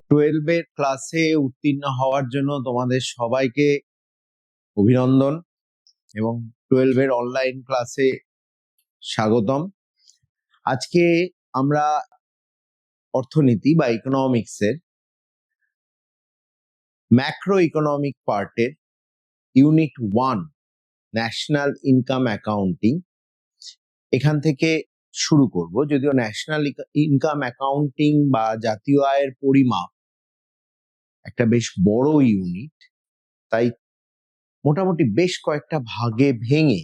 টুয়েলভের ক্লাসে উত্তীর্ণ হওয়ার জন্য তোমাদের সবাইকে অভিনন্দন এবং টুয়েলভের অনলাইন ক্লাসে স্বাগতম। আজকে আমরা অর্থনীতি বা ইকোনমিক্সের ম্যাক্রো ইকোনমিক পার্টের ইউনিট 1 ন্যাশনাল ইনকাম অ্যাকাউন্টিং এখান থেকে শুরু করব। যদিও ন্যাশনাল ইনকাম অ্যাকাউন্টিং বা জাতীয় আয়ের পরিমাপ একটা বেশ বড় ইউনিট, তাই মোটামুটি বেশ কয়েকটা ভাগে ভেঙে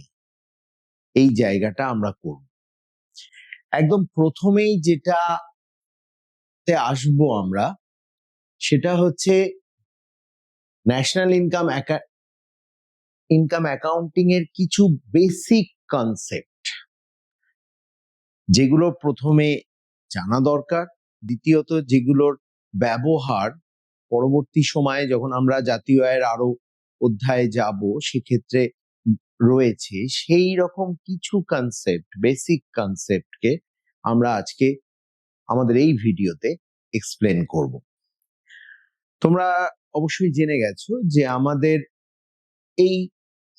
এই জায়গাটা আমরা করব। একদম প্রথমেই যেটাতে আসবো আমরা সেটা হচ্ছে ন্যাশনাল ইনকাম অ্যাকাউন্টিং এর কিছু বেসিক কনসেপ্ট, যেগুলো প্রথমে জানা দরকার, দ্বিতীয়ত যেগুলোর ব্যবহার পরবর্তী সময়ে যখন আমরা জাতীয় আয়ের আরো অধ্যায়ে যাব সেক্ষেত্রে রয়েছে। সেই রকম কিছু কনসেপ্ট, বেসিক কনসেপ্টকে আমরা আজকে আমাদের এই ভিডিওতে এক্সপ্লেন করব। তোমরা অবশ্যই জেনে গেছো যে আমাদের এই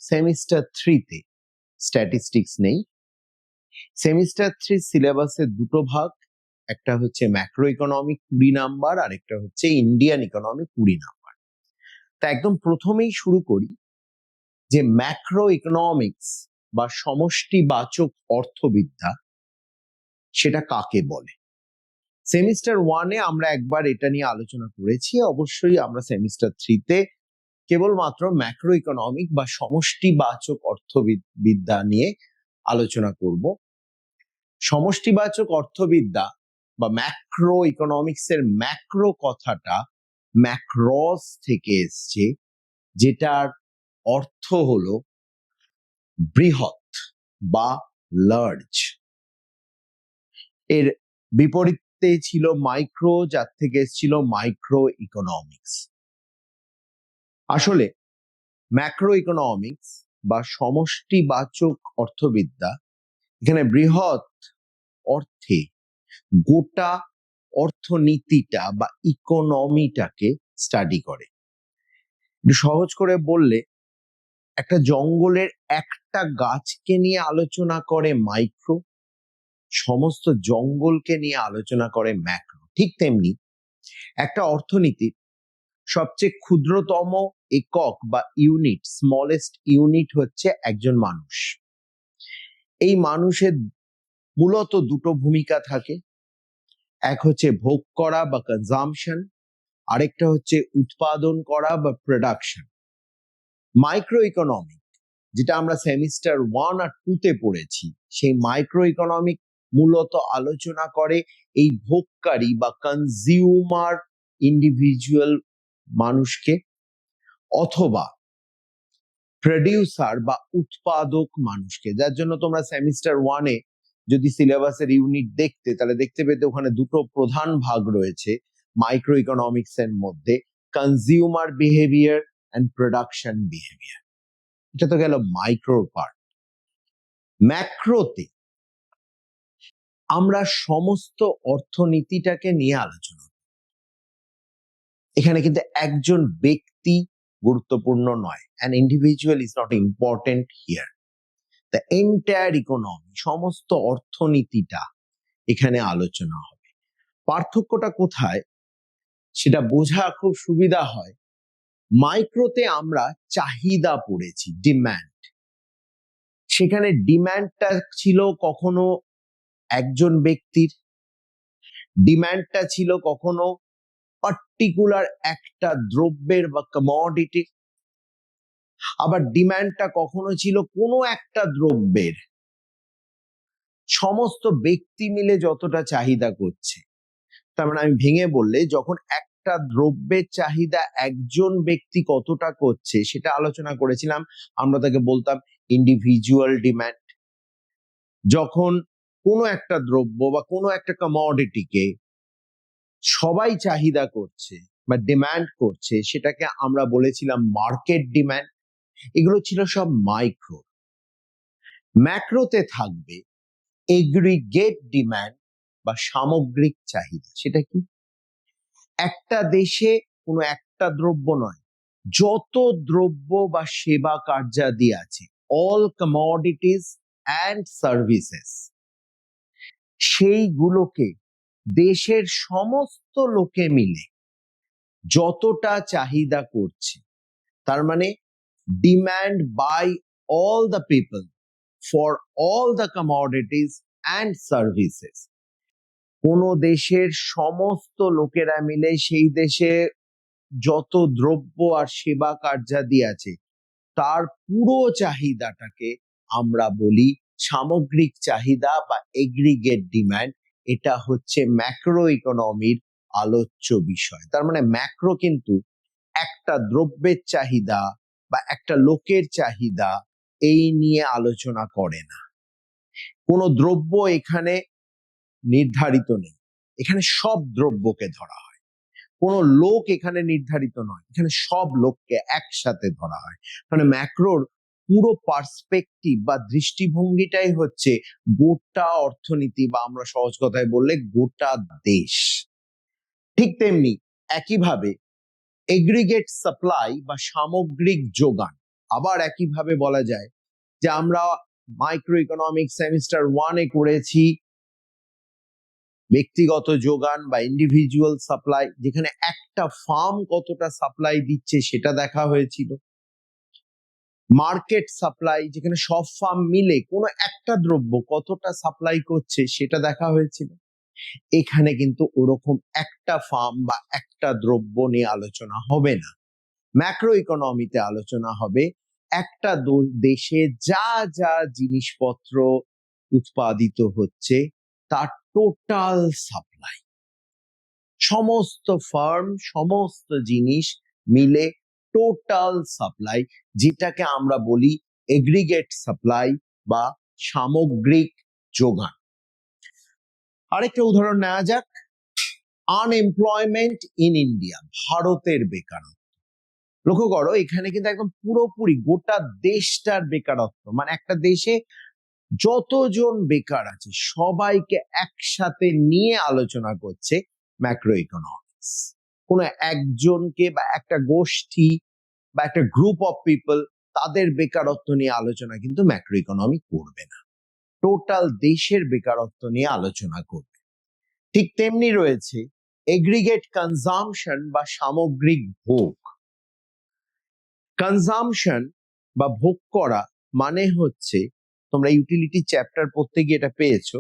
সেমিস্টার 3-তে স্ট্যাটিস্টিক্স নেই। সেমিস্টার 3 সিলেবাসের দুটো ভাগ, একটা হচ্ছে ম্যাক্রো ইকোনমিক 20 নাম্বার আর একটা হচ্ছে ইন্ডিয়ান ইকোনমিক 20 নাম্বার। তা একদম প্রথমেই শুরু করি যে ম্যাক্রো ইকোনমিক্স বা সমষ্টিবাচক অর্থবিদ্যা সেটা কাকে বলে। সেমিস্টার 1-এ আমরা একবার এটা নিয়ে আলোচনা করেছি। অবশ্যই আমরা সেমিস্টার 3-তে কেবলমাত্র ম্যাক্রো ইকোনমিক বা সমষ্টিবাচক অর্থবিদ্যা নিয়ে আলোচনা করব। সমষ্টিবাচক অর্থবিদ্যা বা ম্যাক্রো ইকোনমিক্সের ম্যাক্রো কথাটা ম্যাক্রস থেকে এসছে, যেটার অর্থ হলো বৃহৎ বা লার্জ। এর বিপরীতে ছিল মাইক্রো, যার থেকে এসেছিল মাইক্রো ইকোনমিক্স। আসলে ম্যাক্রো ইকোনমিক্স বা সমষ্টিবাচক অর্থবিদ্যা এখানে বৃহৎ অর্থে গোটা অর্থনীতিটা বা ইকোনমিটাকে স্টাডি করে। একটু সহজ করে বললে, একটা জঙ্গলের একটা গাছকে নিয়ে আলোচনা করে মাইক্রো, সমস্ত জঙ্গলকে নিয়ে আলোচনা করে ম্যাক্রো। ঠিক তেমনি একটা অর্থনীতির সবচেয়ে ক্ষুদ্রতম একক বা ইউনিট, স্মলেস্ট ইউনিট হচ্ছে একজন মানুষ। এই মানুষের মূলত দুটো ভূমিকা থাকে, এক হচ্ছে ভোগ করা বা কনজাম্পশন, আরেকটা হচ্ছে উৎপাদন করা বা প্রোডাকশন। মাইক্রো ইকোনমিক, যেটা আমরা সেমিস্টার 1 আর 2-তে পড়েছি, সেই মাইক্রো ইকোনমিক মূলত আলোচনা করে এই ভোগকারী বা কনজিউমার ইন্ডিভিজুয়াল মানুষকে, অথবা প্রডিউসার বা উৎপাদক মানুষকে। যার জন্য তোমরা সেমিস্টার 1-এ যদি সিলেবাসের ইউনিট দেখতে, তাহলে দেখতে পেতে ওখানে দুটো প্রধান ভাগ রয়েছে মাইক্রো ইকোনমিক্স এর মধ্যে, consumer behaviour and production behaviour. এটা তো গেল মাইক্রোর পার্ট। ম্যাক্রোতে আমরা সমস্ত অর্থনীতিটাকে নিয়ে আলোচনা করি। এখানে কিন্তু একজন ব্যক্তি গুরুত্বপূর্ণ নয়, an individual is not important here. The entire economy, সমস্ত অর্থনীতিটা এখানে আলোচনা হবে। পার্থক্যটা কোথায় সেটা বোঝা খুব সুবিধা হয়। মাইক্রোতে আমরা চাহিদা পড়েছি, ডিম্যান্ড। সেখানে ডিম্যান্ডটা ছিল কখনো একজন ব্যক্তির, ডিম্যান্ডটা ছিল কখনো পার্টিকুলার একটা দ্রব্যের বা কমোডিটি, আবার ডিম্যান্ডটা কখনো ছিল কোনো একটা দ্রব্যের। সমস্ত ব্যক্তি মিলে যতটা চাহিদা করছে, তার মানে আমি ভেঙে বললে, যখন একটা দ্রব্যের চাহিদা একজন ব্যক্তি কতটা করছে সেটা আলোচনা করেছিলাম, আমরা তাকে বলতাম ইন্ডিভিজুয়াল ডিম্যান্ড। যখন কোনো একটা দ্রব্য বা কোনো একটা কমোডিটিকে সবাই চাহিদা করছে বা ডিম্যান্ড করছে, সেটাকে আমরা বলেছিলাম মার্কেট ডিম্যান্ড। এগুলো ছিল সব মাইক্রো। ম্যাক্রোতে থাকবে এগ্রিগেট ডিমান্ড বা সামগ্রিক চাহিদা। সেটা কি? একটা দেশে কোনো একটা দ্রব্য নয়, যত দ্রব্য বা সেবা কার্যাদি আছে, অল কমোডিটিস অ্যান্ড সার্ভিসেস, সেইগুলোকে দেশের সমস্ত লোকে মিলে যতটা চাহিদা করছে, তার মানে demand by all the people for all the commodities and services, কোন দেশের সমস্ত লোকেরা মিলে সেই দেশে যত দ্রব্য আর সেবা কার্যাদি আছে তার পুরো চাহিদাটাকে আমরা বলি সামগ্রিক চাহিদা বা এগ্রিগেট ডিমান্ড। এটা হচ্ছে ম্যাক্রো ইকোনমির আলোচ্য বিষয়। তার মানে ম্যাক্রো কিন্তু একটা দ্রব্যের চাহিদা বা একটা লোকের চাহিদা এই নিয়ে আলোচনা করে না। কোনো দ্রব্য এখানে নির্ধারিত নেই, এখানে সব দ্রব্যকে ধরা হয়। কোনো লোক এখানে নির্ধারিত নয়, এখানে সব লোককে একসাথে ধরা হয়। মানে ম্যাক্রোর পুরো পার্সপেক্টিভ বা দৃষ্টিভঙ্গিটাই হচ্ছে গোটা অর্থনীতি বা আমরা সহজ কথায় বললে গোটা দেশ। ঠিক তেমনি একইভাবে এগ্রিগেট সাপ্লাই বা সামগ্রিক যোগান আবার একইভাবে বলা যায়, যে আমরা মাইক্রো ইকোনমিক্স সেমিস্টার 1-এ করেছি ব্যক্তিগত যোগান বা ইন্ডিভিজুয়াল সাপ্লাই, যেখানে একটা ফার্ম কতটা সাপ্লাই দিচ্ছে সেটা দেখা হয়েছিল। মার্কেট সাপ্লাই, যেখানে সব ফার্ম মিলে কোনো একটা দ্রব্য কতটা সাপ্লাই করছে সেটা দেখা হয়েছিল। এখানে কিন্তু ওরকম একটা ফার্ম বা একটা দ্রব্য নিয়ে আলোচনা হবে না। ম্যাক্রো ইকোনমিতে আলোচনা হবে একটা দেশে যা যা জিনিসপত্র উৎপাদিত হচ্ছে তার টোটাল সাপ্লাই, সমস্ত ফার্ম সমস্ত জিনিস মিলে টোটাল সাপ্লাই, যেটাকে আমরা বলি এগ্রিগেট সাপ্লাই বা সামগ্রিক যোগান। আরেকটা উদাহরণ নেওয়া যাক, আনএমপ্লয়মেন্ট ইন ইন্ডিয়া, ভারতের বেকারত্ব। লক্ষ্য করো এখানে কিন্তু একদম পুরোপুরি গোটা দেশটার বেকারত্ব, মানে একটা দেশে যতজন বেকার আছে সবাইকে একসাথে নিয়ে আলোচনা করছে ম্যাক্রো ইকোনমিক্স। কোনো একজনকে বা একটা গোষ্ঠী বা একটা গ্রুপ অফ পিপল তাদের বেকারত্ব নিয়ে আলোচনা কিন্তু ম্যাক্রো ইকোনমি করবে না, টোটাল দেশের বেকারত্ব নিয়ে আলোচনা করবে। ঠিক তেমনি রয়েছে এগ্রিগেট কনজাম্পশন বা সামগ্রিক ভোগ। কনজাম্পশন বা ভোগ করা মানে হচ্ছে, তোমরা ইউটিলিটি চ্যাপ্টার পড়তে গিয়ে এটা পেয়েছো,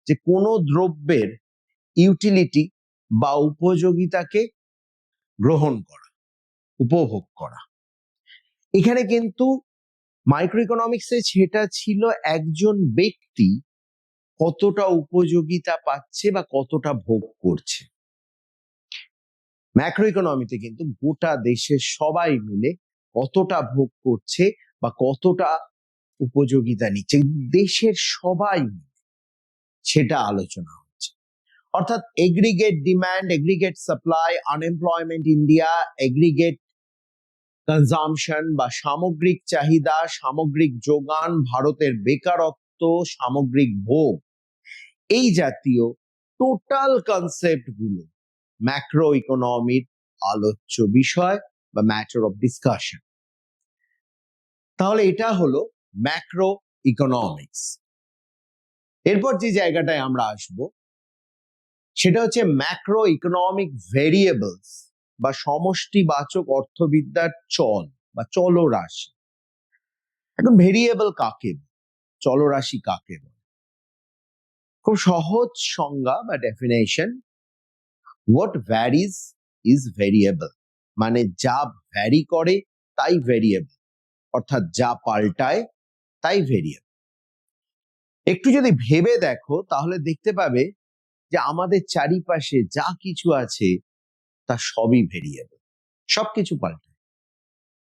যে কোনো দ্রব্যের ইউটিলিটি বা উপযোগিতাকে গ্রহণ করা, উপভোগ করা। এখানে কিন্তু মাইক্রো ইকোনমিক্সে সেটা ছিল একজন ব্যক্তি কতটা উপযোগিতা পাচ্ছে বা কতটা ভোগ করছে। ম্যাক্রো ইকোনমিতে কিন্তু গোটা দেশের সবাই মিলে কতটা ভোগ করছে বা কতটা উপযোগিতা নিচ্ছে, দেশের সবাই মিলে সেটা আলোচনা হচ্ছে। অর্থাৎ aggregate demand, aggregate supply, unemployment India, aggregate consumption বা সামগ্রিক চাহিদা, সামগ্রিক যোগান, ভারতের বেকারত্ব, সামগ্রিক ভোগ, এই জাতীয় টোটাল কনসেপ্ট গুলো ম্যাক্রো ইকোনমির আলোচ্য বিষয় বা ম্যাটার অফ ডিসকাশন। তাহলে এটা হলো ম্যাক্রো ইকোনমিক্স। এরপর যে জায়গাটায় আমরা আসব সেটা হচ্ছে ম্যাক্রো ইকোনমিক ভেরিয়েবলস বা সমষ্টিবাচক অর্থবিদ্যার চল বা চলরাশি। এখন ভেরিয়েবল কাকে, চলরাশি কাকে বলে? খুব সহজ সংজ্ঞা বা definition, what varies is variable, মানে যা ভ্যারি করে তাই ভেরিয়েবল, অর্থাৎ যা পাল্টায় তাই ভেরিয়েবল। একটু যদি ভেবে দেখো তাহলে দেখতে পাবে যে আমাদের চারিপাশে যা কিছু আছে তা সবই ভেরিয়েবল, সবকিছু পাল্টায়।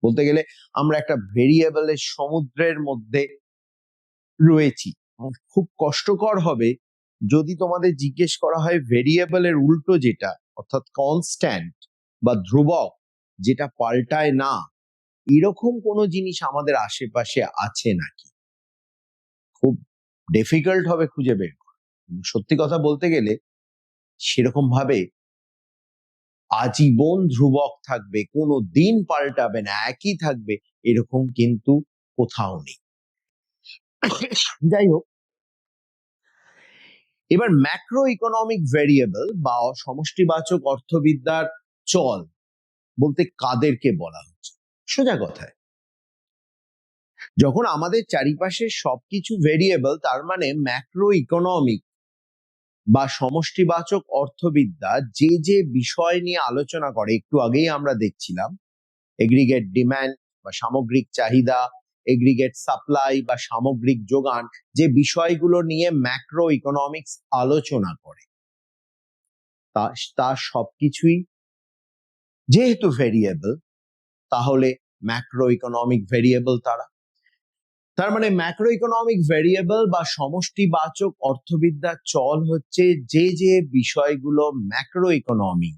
বলতে গেলে আমরা একটা ভেরিয়েবলের সমুদ্রের মধ্যে রয়েছি। খুব কষ্টকর হবে যদি তোমাদের জিজ্ঞেস করা হয় ভেরিয়েবলের উল্টো যেটা, অর্থাৎ কনস্ট্যান্ট বা ধ্রুবক যেটা পাল্টায় না, এরকম কোনো জিনিস আমাদের আশেপাশে আছে নাকি। খুব ডিফিকাল্ট হবে খুঁজে বের করা। সত্যি কথা বলতে গেলে সেরকম ভাবে আজীবন ধ্রুবক থাকবে, কোনো দিন পাল্টাবে না, একই থাকবে, এরকম কিন্তু কোথাও নেই। যাই হোক, এবার ম্যাক্রো ইকোনমিক ভেরিয়েবল বা সমষ্টিবাচক অর্থবিদ্যার চল বলতে কাদেরকে বলা হচ্ছে? সোজা কথায়, যখন আমাদের চারিপাশে সবকিছু ভেরিয়েবল, তার মানে ম্যাক্রো ইকোনমিক বা সমষ্টিবাচক অর্থবিদ্যা যে যে বিষয় নিয়ে আলোচনা করে, একটু আগেই আমরা দেখছিলাম এগ্রিগেট ডিম্যান্ড বা সামগ্রিক চাহিদা, এগ্রিগেট সাপ্লাই বা সামগ্রিক যোগান, যে বিষয়গুলো নিয়ে ম্যাক্রো ইকোনমিক্স আলোচনা করে, তা সবকিছুই যেহেতু ভেরিয়েবল, তাহলে ম্যাক্রো ইকোনমিক ভেরিয়েবল তার মানে ম্যাক্রো ইকোনমিক ভেরিয়েবল বা সমষ্টিবাচক অর্থবিদ্যার চল হচ্ছে যে যে বিষয়গুলো ম্যাক্রো ইকোনমি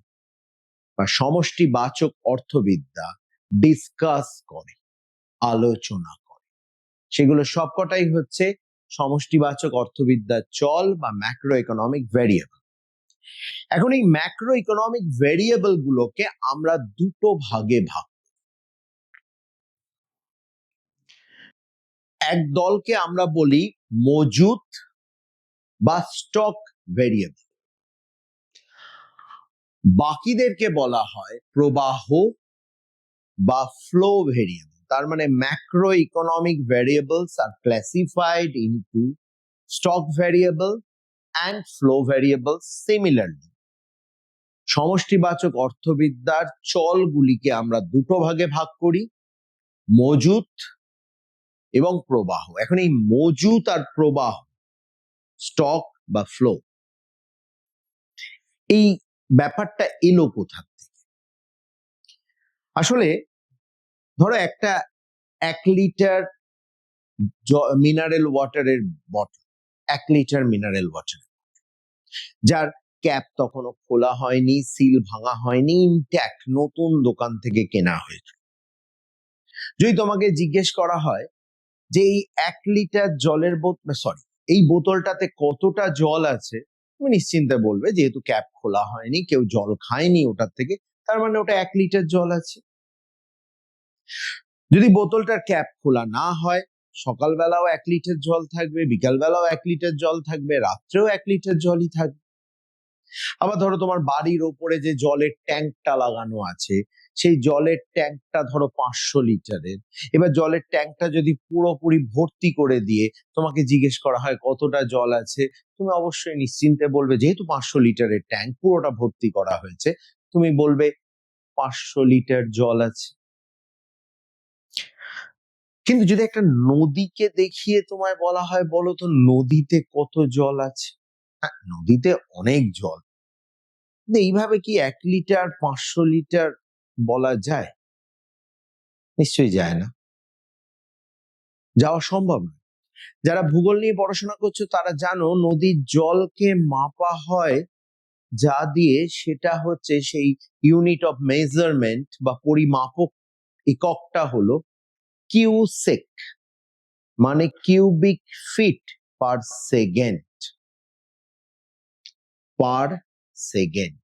বা সমষ্টিবাচক অর্থবিদ্যা ডিসকাস করে, আলোচনা করে, সেগুলো সবকটাই হচ্ছে সমষ্টিবাচক অর্থবিদ্যার চল বা ম্যাক্রো ইকোনমিক ভেরিয়েবল। এখন এই ম্যাক্রো ইকোনমিক ভেরিয়েবল গুলোকে আমরা দুটো ভাগে ভাগ, এক দলকে আমরা বলি মজুত বা স্টক ভেরিয়েবল, বাকিদেরকে বলা হয় প্রবাহ বা ফ্লো ভেরিয়েবল। তার মানে ম্যাক্রো ইকোনমিক ভেরিয়েবলস আর classified into stock variable and flow variable. Similarly সমষ্টিবাচক অর্থবিদ্যার চলগুলিকে আমরা দুটো ভাগে ভাগ করি, মজুত এবং প্রবাহ। এখন এই মজুত আর প্রবাহ, স্টক বা ফ্লো, এই ব্যাপারটা এলো কোথা থেকে? আসলে ধরো একটা 1 লিটার মিনারেল ওয়াটারের বটল, 1 লিটার মিনারেল ওয়াটার, যার ক্যাপ তখনও খোলা হয়নি, সিল ভাঙা হয়নি, ইনট্যাক্ট, নতুন দোকান থেকে কেনা হয়েছে। যদি তোমাকে জিজ্ঞেস করা হয় যে এই 1 লিটার জলের বোতল, সরি, এই বোতলটাতে কতটা জল আছে, তুমি নিশ্চিন্তে বলবে যেহেতু ক্যাপ খোলা হয়নি, কেউ জল খায়নি ওটার থেকে, তার মানে ওটা 1 লিটার জল আছে। যদি বোতলটার ক্যাপ খোলা না হয়, সকালবেলাও 1 লিটার জল থাকবে, বিকালবেলাও 1 লিটার জল থাকবে, রাত্রেও 1 লিটার জলই থাকবে। আবার ধরো তোমার বাড়ির ওপরে যে জলের ট্যাঙ্কটা লাগানো আছে, সেই জলের ট্যাঙ্কটা ধরো 500 লিটারের। এবার জলের ট্যাঙ্কটা যদি পুরোপুরি ভর্তি করে দিয়ে তোমাকে জিজ্ঞেস করা হয় কতটা জল আছে, তুমি অবশ্যই নিশ্চিন্তে বলবে, যেহেতু 500 লিটারের ট্যাঙ্ক পুরোটা ভর্তি করা হয়েছে, তুমি বলবে 500 লিটার জল আছে। কিন্তু যদি একটা নদীকে দেখিয়ে তোমায় বলা হয় বলো তো নদীতে কত জল আছে, হ্যাঁ, নদীতে অনেক জল, এইভাবে কি 1 লিটার 500 লিটার বলা যায়? নিশ্চয়ই যায় না, যাওয়া সম্ভব না। যারা ভূগোল নিয়ে পড়াশোনা করছো তারা জানো নদীর জলকে মাপা হয় যা দিয়ে, সেটা হচ্ছে সেই ইউনিট অফ মেজারমেন্ট বা পরিমাপক এককটা হলো কিউসেক, মানে cubic feet per second. Per second,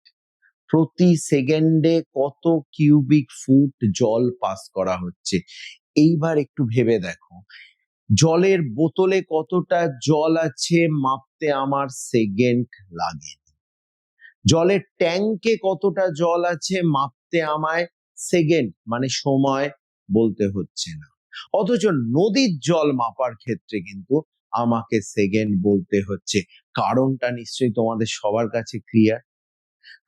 প্রতি সেকেন্ডে কত কিউবিক ফুট জল পাস করা হচ্ছে। এইবার একটু ভেবে দেখো, জলের বোতলে কতটা জল আছে মাপতে আমার সেকেন্ড লাগে, জলের ট্যাঙ্কে কতটা জল আছে মাপতে আমায় সেকেন্ড মানে সময় বলতে হচ্ছে না। অথচ নদীর জল মাপার ক্ষেত্রে কিন্তু আমাকে সেকেন্ড বলতে হচ্ছে। কারণটা নিশ্চয়ই তোমাদের সবার কাছে ক্লিয়ার।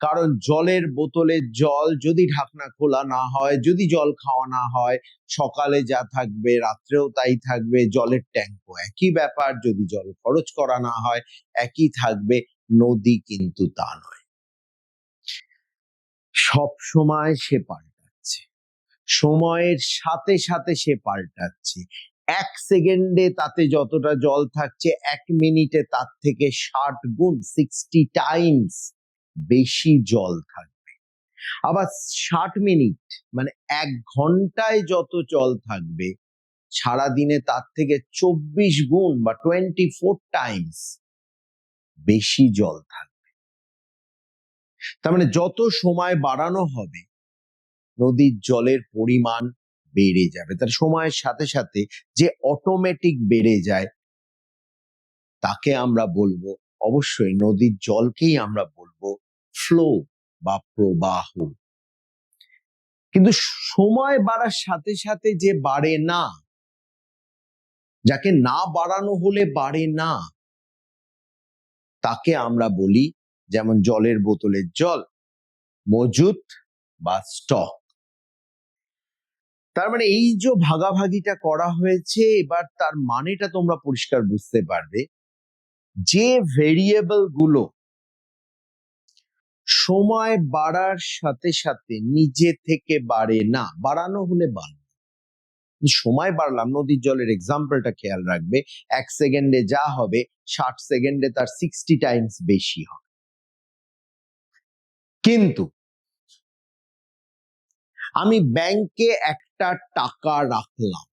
কারণ জলের বোতলের জল যদি ঢাকনা খোলা না হয়, যদি জল খাওয়া না হয়, সকালে যা থাকবে রাত্রেও তাই থাকবে। জলের ট্যাঙ্কও একই ব্যাপার, যদি জল খরচ করা না হয় একই থাকবে। নদী কিন্তু তা নয়, সব সময় সে পাল্টাচ্ছে, সময়ের সাথে সাথে সে পাল্টাচ্ছে। 1 সেকেন্ডে তাতে যতটা জল থাকছে, 1 মিনিটে তার থেকে 60 গুণ, 60 টাইমস বেশি জল থাকবে। আবার 60 মিনিট মানে 1 ঘন্টায় যত জল থাকবে, সারাদিনে তার থেকে 24 গুণ বা 24 টাইমস বেশি জল থাকবে। তার মানে যত সময় বাড়ানো হবে নদীর জলের পরিমাণ বেড়ে যাবে। তার সময়ের সাথে সাথে যে অটোমেটিক বেড়ে যায় তাকে আমরা বলবো, অবশ্যই নদীর জলকেই আমরা বলবো ফ্লো বা প্রবাহ। কিন্তু সময় বাড়ার সাথে সাথে যে বাড়ে না, যাকে না বাড়ানো হলে বাড়ে না, তাকে আমরা বলি, যেমন জলের বোতলের জল, মজুত বা স্টক। তার মানে এই যে ভাগাভাগিটা করা হয়েছে, এবার তার মানেটা তোমরা পরিষ্কার বুঝতে পারবে। যে ভেরিয়েবল গুলো সময় বাড়ার সাথে সাথে নিজে থেকে বাড়ে না, বাড়ানো হলে বাড়ে, সময় বাড়লাম, নদীর জলের এক্সাম্পলটা খেয়াল রাখবে, 1 সেকেন্ডে যা হবে 60 সেকেন্ডে তার 60 টাইমস বেশি হবে। কিন্তু আমি ব্যাংকে একটা টাকা রাখলাম,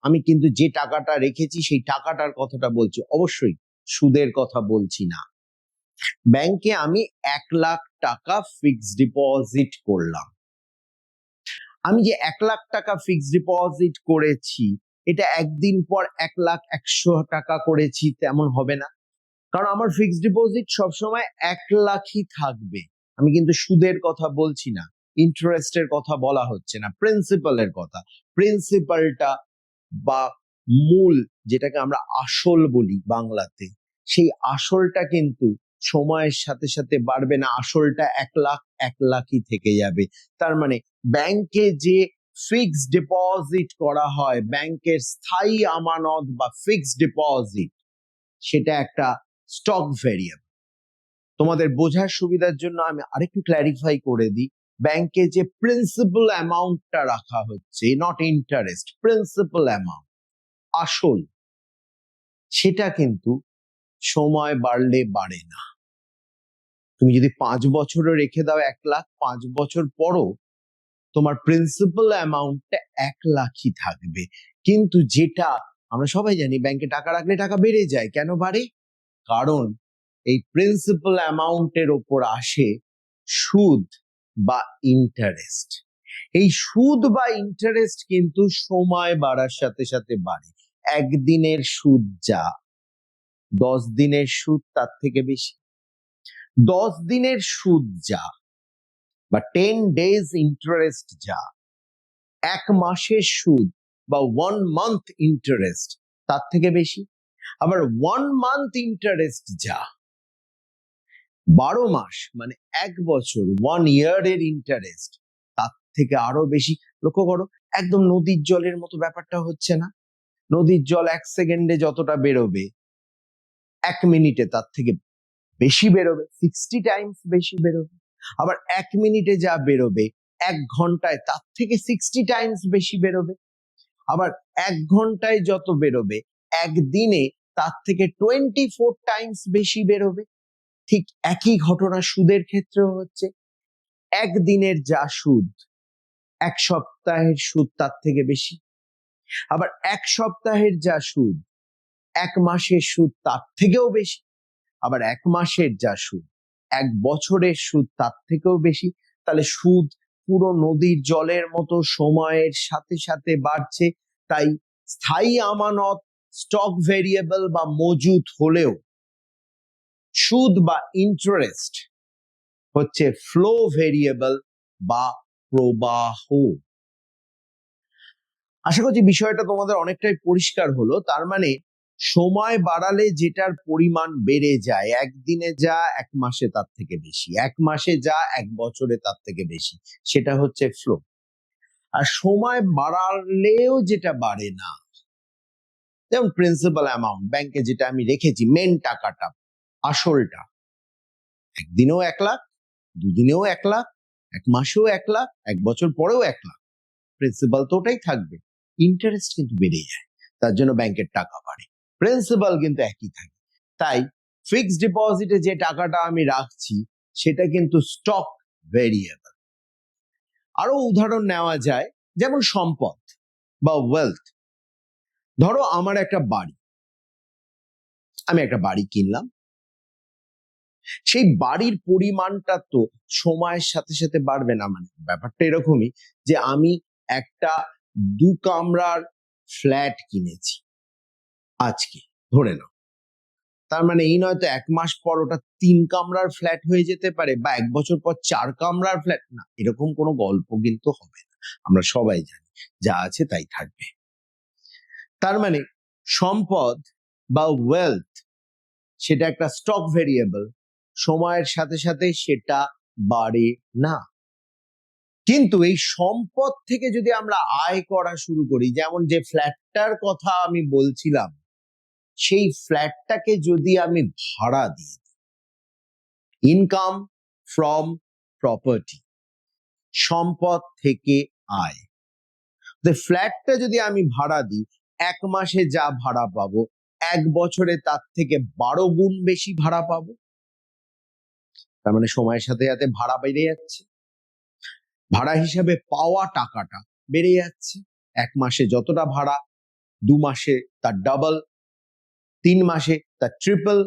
আমি কিন্তু যে টাকাটা রেখেছি সেই টাকাটার কথাটা বলছি, অবশ্যই সুদের কথা বলছি না। ব্যাংকে আমি 1,00,000 টাকা ফিক্সড ডিপোজিট করলাম। আমি যে 1,00,000 টাকা ফিক্সড ডিপোজিট করেছি, এটা একদিন পর 1,01,000 টাকা করেছি তেমন হবে না, কারণ আমার ফিক্সড ডিপোজিট সবসময় 1,00,000ই থাকবে। আমি কিন্তু সুদের কথা বলছি না, ইন্টারেস্টের কথা বলা হচ্ছে না, প্রিন্সিপালের কথা। প্রিন্সিপালটা বা মূল, যেটাকে আমরা আসল বলি বাংলাতে, সেই আসলটা কিন্তু সময়ের সাথে সাথে বাড়বে না, আসলটা 1,00,000 থেকে যাবে। তার মানে ব্যাংকে যে ফিক্সড ডিপোজিট করা হয়, ব্যাংকের স্থায়ী আমানত বা ফিক্সড ডিপোজিট, সেটা একটা স্টক ভেরিয়েবল। তোমাদের বোঝার সুবিধার জন্য আমি আরেকটু ক্ল্যারিফাই করে দিই, ব্যাংকে যে প্রিন্সিপাল অ্যামাউন্টটা রাখা হচ্ছে, নট ইন্টারেস্ট, প্রিন্সিপাল অ্যামাউন্ট, আসল, সেটা কিন্তু সময় বাড়লে বাড়ে না। তুমি যদি 5 বছরও রেখে দাও 1,00,000, 5 বছর পরও তোমার প্রিন্সিপাল অ্যামাউন্টটা 1,00,000ই থাকবে। কিন্তু যেটা আমরা সবাই জানি, ব্যাংকে টাকা রাখলে টাকা বেড়ে যায়। কেন বাড়ে? কারণ এই প্রিন্সিপাল অ্যামাউন্টের ওপর আসে সুদ বা ইন্টারেস্ট। এই সুদ বা ইন্টারেস্ট কিন্তু সময় বাড়ার সাথে সাথে বাড়ে। একদিনের সুদ যা, 10 দিনের সুদ তার থেকে বেশি। 10 দিনের সুদ যা বা 10 days ইন্টারেস্ট যা, 1 মাসের সুদ বা 1 month ইন্টারেস্ট তার থেকে বেশি। আবার 1 month ইন্টারেস্ট যা, 12 মাস মানে 1 বছর, 1 year এর ইন্টারেস্ট তার থেকে আরো বেশি। লক্ষ্য করো, একদম নদীর জলের মতো ব্যাপারটা হচ্ছে না? নদীর জল 1 সেকেন্ডে যতটা বেরোবে, 1 মিনিটে তার থেকে বেশি বেরোবে, 60 টাইমস বেশি বেরোবে। আবার 1 মিনিটে যা বেরোবে, 1 ঘন্টায় তার থেকে 60 টাইমস বেশি বেরোবে। আবার 1 ঘন্টায় যত বেরোবে, একদিনে তার থেকে 24 টাইমস বেশি বেরোবে। ঠিক একই ঘটনা সুদের ক্ষেত্রেও হচ্ছে। একদিনের যা সুদ, 1 সপ্তাহের সুদ তার থেকে বেশি। আবার 1 সপ্তাহের যা সুদ, 1 মাসের সুদ তার থেকেও বেশি। আবার 1 মাসের যা সুদ, 1 বছরের সুদ তার থেকেও বেশি। তাহলে সুদ পুরো নদীর জলের মতো সময়ের সাথে সাথে বাড়ছে। তাই স্থায়ী আমানত, স্টক ভেরিয়েবল বা মজুত হলেও সুদ বা ইন্টারেস্ট হচ্ছে ফ্লো ভেরিয়েবল বা প্রবাহ। আশা করছি বিষয়টা তোমাদের অনেকটাই পরিষ্কার হলো। তার মানে সময় বাড়ালে যেটার পরিমাণ বেড়ে যায়, একদিনে যা 1 মাসে তার থেকে বেশি, 1 মাসে যা 1 বছরে তার থেকে বেশি, সেটা হচ্ছে ফ্লো। আর সময় বাড়ালেও যেটা বাড়ে না, যেমন প্রিন্সিপাল অ্যামাউন্ট, ব্যাংকে যেটা আমি রেখেছি, মেন টাকাটা, আসলটা, একদিনেও 1,00,000, দুদিনেও 1,00,000, 1 মাসেও 1,00,000, 1 বছর পরেও 1,00,000, প্রিন্সিপাল তো ওটাই থাকবে। ইন্টারেস্ট কিন্তু বেড়ে যায়, তার জন্য ব্যাংকের টাকা বাড়ে, প্রিন্সিপাল কিন্তু একই থাকে। তাই ফিক্সড ডিপোজিটে যে টাকাটা আমি রাখছি সেটা কিন্তু স্টক ভেরিয়েবল। আরো উদাহরণ নেওয়া যায়, যেমন সম্পদ বা ওয়েলথ। ধরো আমার একটা বাড়ি, আমি একটা বাড়ি কিনলাম, সেই বাড়ির পরিমাণটা তো সময়ের সাথে সাথে বাড়বে না। মানে ব্যাপারটা এরকমই যে আমি একটা 2 কামরার ফ্ল্যাট কিনেছি আজকে, ধরে নাও, তার মানে এই নয় তো 1 মাস পর ওটা 3 কামরার ফ্ল্যাট হয়ে যেতে পারে, বা 1 বছর পর 4 কামরার ফ্ল্যাট। না, এরকম কোনো গল্প কিন্তু হবে না। আমরা সবাই জানি যা আছে তাই থাকবে। তার মানে সম্পদ বা ওয়েলথ সেটা একটা স্টক ভেরিয়েবল, সময়ের সাথে সাথে সেটা বাড়ে না। কিন্তু এই সম্পদ থেকে যদি আমরা আয় করা শুরু করি, যেমন যে ফ্ল্যাটটার কথা আমি বলছিলাম, সেই ফ্ল্যাটটাকে যদি আমি ভাড়া দিই, ইনকাম ফ্রম প্রপার্টি, সম্পদ থেকে আয়, ফ্ল্যাটটা যদি আমি ভাড়া দিই, 1 মাসে যা ভাড়া পাবো 1 বছরে তার থেকে 12 গুণ বেশি ভাড়া পাবো। তার মানে সময়ের সাথে সাথে ভাড়া বেড়ে যাচ্ছে, ভাড়া হিসাবে পাওয়া টাকাটা বেড়ে যাচ্ছে। 1 মাসে যতটা ভাড়া, 2 মাসে তার ডাবল, 3 মাসে তার ট্রিপল,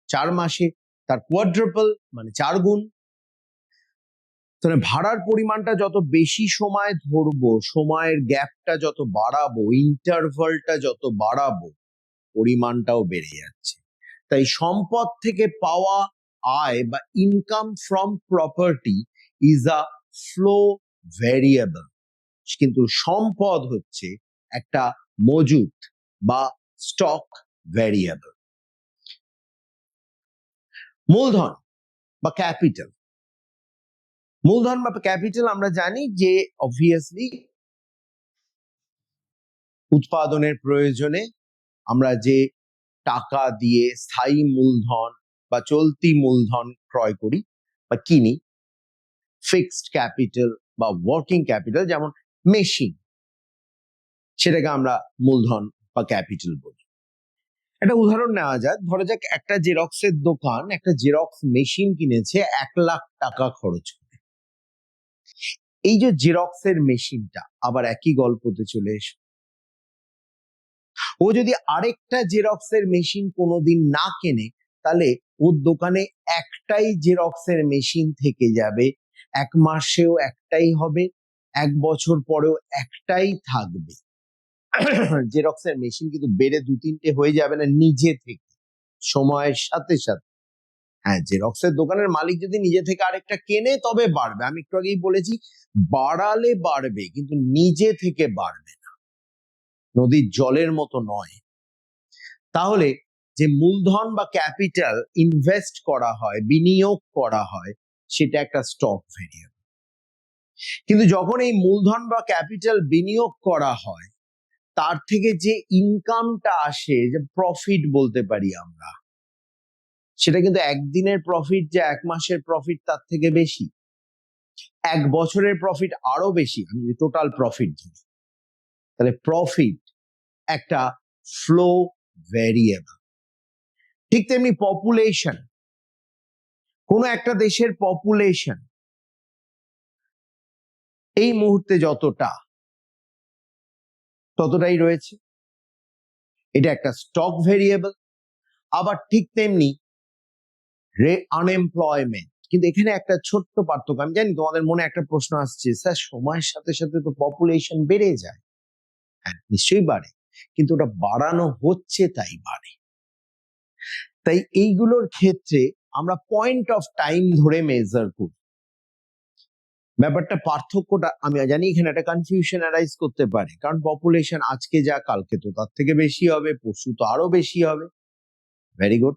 4 মাসে তার কোয়াড্রুপল, মানে 4 গুণ। তাহলে ভাড়ার পরিমাণটা যত বেশি সময় ধরবো, সময়ের গ্যাপটা যত বাড়াবো, ইন্টারভালটা যত বাড়াবো, পরিমাণটাও বেড়ে যাচ্ছে। তাই সম্পদ থেকে পাওয়া আয় বা income from property is a flow variable, কিন্তু সম্পদ হচ্ছে একটা মজুত বা স্টক ভ্যারিয়েবল। মূলধন বা ক্যাপিটাল, মূলধন বা ক্যাপিটাল আমরা জানি যে অবভিয়াসলি উৎপাদনের প্রয়োজনে আমরা যে টাকা দিয়ে স্থায়ী মূলধন বা চলতি মূলধন ক্রয় করি বা কিনি, ফিক্সড ক্যাপিটাল বা ওয়ার্কিং ক্যাপিটাল, যেমন মেশিন, সেটাকে আমরা মূলধন বা ক্যাপিটাল বলি। একটা উদাহরণ নেওয়া যাক, ধরা যাক একটা জেরক্সের দোকান একটা জেরক্স মেশিন কিনেছে 1 লাখ টাকা খরচ করে। এই যে জেরক্সের মেশিনটা, আবার একই গল্পতে চলে এসো, ও যদি আরেকটা জেরক্সের মেশিন কোনোদিন না কেনে, তাহলে ওর দোকানে একটাই জেরক্সের মেশিন থেকে যাবে, 1 মাসেও একটাই হবে, 1 বছর পরেও একটাই থাকবে। জেরক্সের মেশিন কিন্তু বেড়ে 2-3টে হয়ে যাবে না নিজে থেকে, সময়ের সাথে সাথে। হ্যাঁ, জেরক্সের দোকানের মালিক যদি নিজে থেকে আরেকটা কেনে তবে বাড়বে। আমি একটু আগেই বলেছি, বাড়ালে বাড়বে কিন্তু নিজে থেকে বাড়বে না, নদীর জলের মতো নয়। তাহলে যে মূলধন বা ক্যাপিটাল ইনভেস্ট করা হয়, বিনিয়োগ করা হয়, সেটা একটা স্টক ভেরিয়েবল। কিন্তু যখন এই মূলধন বা ক্যাপিটাল বিনিয়োগ করা হয়, তার থেকে যে ইনকামটা আসে, যে প্রফিট বলতে পারি আমরা, সেটা কিন্তু একদিনের প্রফিট যে 1 মাসের প্রফিট তার থেকে বেশি, 1 বছরের প্রফিট আরো বেশি। আমি টোটাল প্রফিট ধরি, তাহলে প্রফিট একটা ফ্লো ভ্যারিয়েবল। ঠিক তেমনি পপুলেশন, কোনো একটা দেশের পপুলেশন এই মুহূর্তে যতটা, ততটাই রয়েছে, এটা একটা স্টক ভেরিয়েবল। আবার ঠিক তেমনি আনএমপ্লয়মেন্ট। কিন্তু এখানে একটা ছোট্ট পার্থক্য, আমি জানি তোমাদের মনে একটা প্রশ্ন আসছে, স্যার সময়ের সাথে সাথে তো পপুলেশন বেড়ে যায়। হ্যাঁ, নিশ্চয়ই বাড়ে, কিন্তু ওটা বাড়ানো হচ্ছে তাই বাড়ে। তাই এইগুলোর ক্ষেত্রে আমরা পয়েন্ট অফ টাইম ধরে মেজার করি। ব্যাপারটা পার্থক্যটা আমি জানি এখানে একটা কনফিউশন অ্যারাইজ করতে পারে, কারণ পপুলেশন আজকে যা কালকে তো তার থেকে বেশি হবে, পরশু তো আরো বেশি হবে। Very good.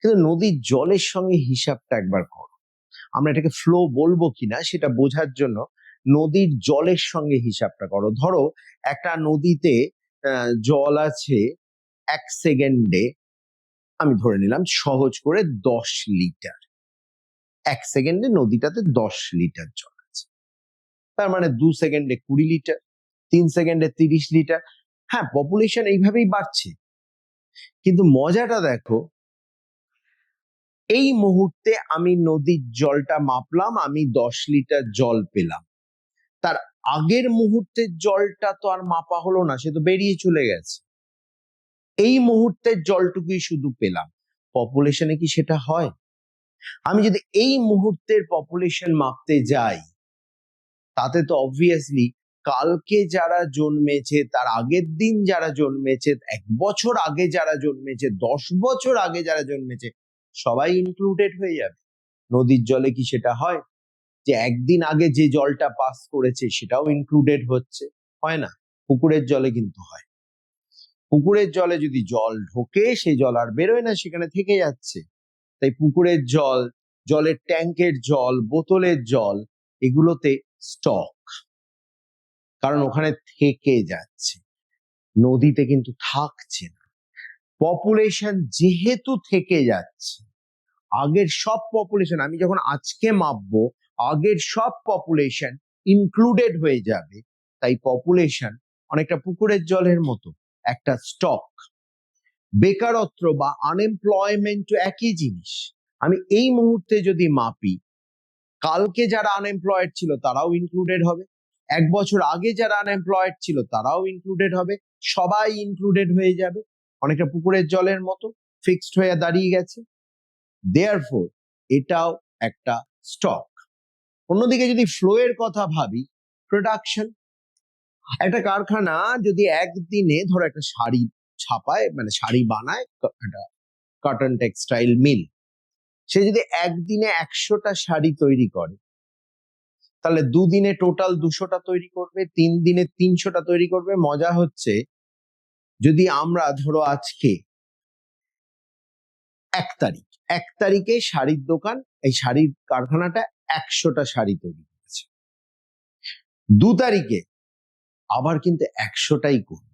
কিন্তু নদীর জলের সঙ্গে হিসাবটা একবার করো। আমরা এটাকে ফ্লো বলবো কিনা সেটা বোঝার জন্য নদীর জলের সঙ্গে হিসাবটা করো। ধরো একটা নদীতে জল আছে 1 সেকেন্ডে, আমি ধরে নিলাম সহজ করে 10 লিটার। 1 সেকেন্ডে নদীটাতে 10 লিটার জল আছে, তার মানে 2 সেকেন্ডে 20 লিটার, 3 সেকেন্ডে 30 লিটার। হ্যাঁ, পপুলেশন এইভাবেই বাড়ছে, কিন্তু মজাটা দেখো, এই মুহূর্তে আমি নদীর জলটা মাপলাম, আমি 10 লিটার জল পেলাম, তার আগের মুহূর্তের জলটা তো আর মাপা হলো না, সে তো বেরিয়ে চলে গেছে। এই মুহূর্তের জলটুকুই শুধু পেলাম। পপুলেশনে কি সেটা হয়? আমি যদি এই মুহূর্তের পপুলেশন মাপতে যাই, তাতে তো অবভিয়াসলি কালকে যারা জন্মেছে, তার আগের দিন যারা জন্মেছে, 1 বছর আগে যারা জন্মেছে, 10 বছর আগে যারা জন্মেছে, সবাই ইনক্লুডেড হয়ে যাবে। নদীর জলে কি সেটা হয় যে একদিন আগে যে জলটা পাস করেছে সেটাও ইনক্লুডেড হচ্ছে? হয় না। পুকুরের জলে কিন্তু হয়। পুকুরের জলে যদি জল ঢোকে, সেই জল আর বেরোয় না, সেখানে থেকে যাচ্ছে। তাই পুকুরের জল, জলের ট্যাঙ্কের জল, বোতলের জল, এগুলোতে স্টক, কারণ ওখানে থেকে যাচ্ছে, নদীতে কিন্তু থাকছে না। পপুলেশন যেহেতু থেকে যাচ্ছে, আগের সব পপুলেশন আমি যখন আজকে মাপবো, আগের সব পপুলেশন ইনক্লুডেড হয়ে যাবে। তাই পপুলেশন অনেকটা পুকুরের জলের মতো একটা স্টক। বেকারত্ব বা আনএমপ্লয়মেন্ট একই জিনিস। আমি এই মুহূর্তে যদি মাপি, কালকে যারা আনএমপ্লয়েড ছিল তারাও ইনক্লুডেড হবে, 1 বছর আগে যারা আনএমপ্লয়েড ছিল তারাও ইনক্লুডেড হবে, সবাই ইনক্লুডেড হয়ে যাবে, অনেকটা পুকুরের জলের মতো ফিক্সড হয়ে দাঁড়িয়ে গেছে। দেয়ারফোর এটাও একটা স্টক। অন্যদিকে যদি ফ্লো এর কথা ভাবি, প্রোডাকশন। একটা কারখানা যদি একদিনে ধরো একটা শাড়ি ছাপায়, মানে শাড়ি বানায়, একটা কটন টেক্সটাইল মিল, সে যদি একদিনে 100টা শাড়ি তৈরি করে, তাহলে 2 দিনে টোটাল 200টা তৈরি করবে, 3 দিনে 300টা তৈরি করবে। মজা হচ্ছে, যদি আমরা ধরো আজকে 1 তারিখ, 1 তারিখে শাড়ির দোকান, এই শাড়ির কারখানাটা 100টা শাড়ি তৈরি করেছে, 2 তারিখে আবার কিন্তু 100টাই করবে।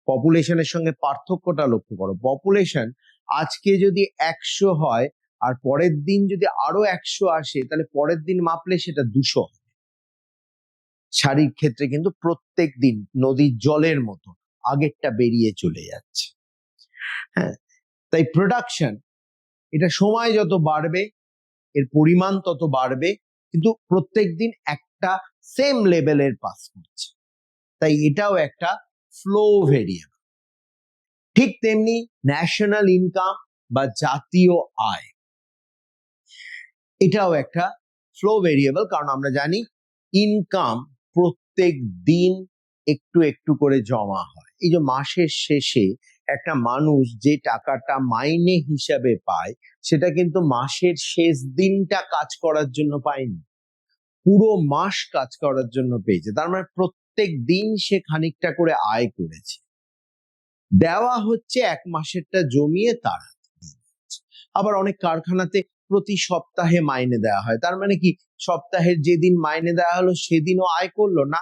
পপুলেশনের সঙ্গে পার্থক্যটা লক্ষ্য করো। পপুলেশন আজকে যদি 100 হয়, আর পরের দিন যদি আরো 100 আসে, তাহলে পরের দিন মাপলে সেটা 200 হবে। শাড়ির ক্ষেত্রে কিন্তু প্রত্যেক দিন নদীর জলের মতো আগেরটা বেরিয়ে চলে যাচ্ছে। হ্যাঁ, তাই প্রোডাকশন, এটা সময় যত বাড়বে এর পরিমাণ তত বাড়বে, কিন্তু প্রত্যেক দিন একটা সেম লেভেলের পাস করছে। তাই এটাও একটা ফ্লো ভেরিয়েবল। ঠিক তেমনি ন্যাশনাল ইনকাম বা জাতীয় আয়, এটাও একটা ফ্লো ভেরিয়েবল। কারণ আমরা জানি ইনকাম প্রত্যেক দিন একটু একটু করে জমা হয়। এই যে মাসের শেষে একটা মানুষ যে টাকাটা মাইনে হিসাবে পায়, সেটা কিন্তু মাসের শেষ দিনটা কাজ করার জন্য পায়নি, পুরো মাস কাজ করার জন্য পেয়েছে। তার মানে প্রত্যেক দিন সে খানিকটা করে আয় করেছে। দেওয়া হচ্ছে 1 মাসেরটা জমিয়ে তারা। আবার অনেক কারখানাতে প্রতি সপ্তাহে মাইনে দেওয়া হয়, তার মানে কি সপ্তাহের যেদিন মাইনে দেওয়া হলো সেদিনও আয় করলো না,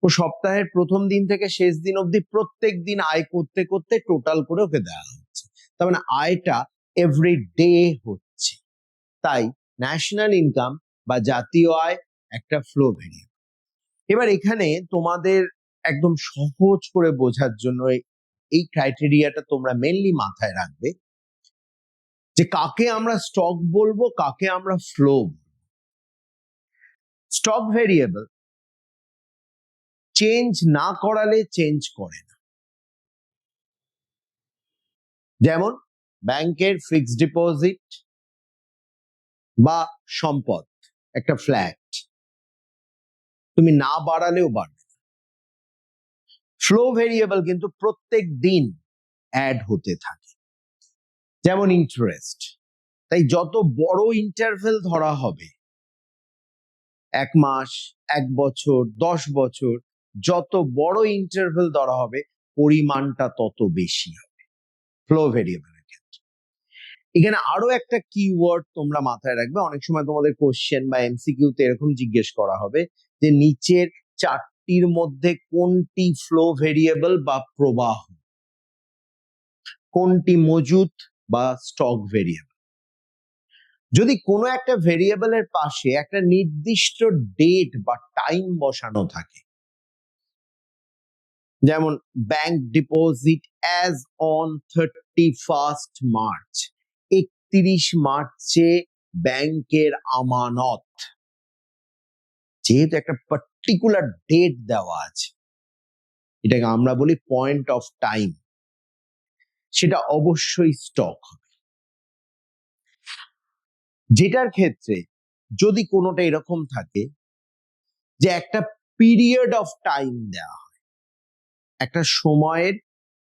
ও সপ্তাহের প্রথম দিন থেকে শেষ দিন অবধি প্রত্যেক দিন আয় করতে করতে টোটাল করে ওকে দেওয়া হচ্ছে। তার মানে আয়টা এভরি ডে হচ্ছে। তাই ন্যাশনাল ইনকাম বা জাতীয় আয় একটা ফ্লো ভেরিয়েবল। এবার এখানে তোমাদের একদম সহজ করে বোঝার জন্য এই ক্রাইটেরিয়াটা তোমরা মেনলি মাথায় রাখবে, যে কাকে আমরা স্টক বলবো, কাকে আমরা ফ্লো। স্টক ভেরিয়েবল চেঞ্জ না করালে চেঞ্জ করে না। যেমন ব্যাংকের ফিক্সড ডিপোজিট বা সম্পদ, একটা ফ্ল্যাট, তুমি না বাড়ালেও বাড়বে। ফ্লো ভেরিয়েবল কিন্তু প্রত্যেক দিন অ্যাড হতে থাকে, যেমন ইন্টারেস্ট। তাই যত বড় ইন্টারভেল ধরা হবে, 1 মাস, 1 বছর, 10 বছর, যত বড় ইন্টারভেল ধরা হবে পরিমাণটা তত বেশি হবে ফ্লো ভেরিয়েবলের ক্ষেত্রে। এখানে আরো একটা কিওয়ার্ড তোমরা মাথায় রাখবে। অনেক সময় তোমাদের কোশ্চেন বা এমসিকিউতে এরকম জিজ্ঞেস করা হবে যে নিচের 4টির মধ্যে কোনটি ফ্লো ভেরিয়েবল বা প্রবাহ, কোনটি মজুত বা স্টক ভেরিয়েবল। যদি কোনো একটা ভেরিয়েবলের পাশে একটা নির্দিষ্ট ডেট বা টাইম বসানো থাকে, যেমন bank deposit as on 31 March, 31 মার্চে ব্যাংকের আমানত, যেহেতু একটা পার্টিকুলার ডেট দেওয়া আছে, এটাকে আমরা বলি পয়েন্ট অফ টাইম, সেটা অবশ্যই স্টক হবে। যেটার ক্ষেত্রে যদি কোনোটা এরকম থাকে যে একটা পিরিয়ড অফ টাইম দেওয়া হয়, একটা সময়ের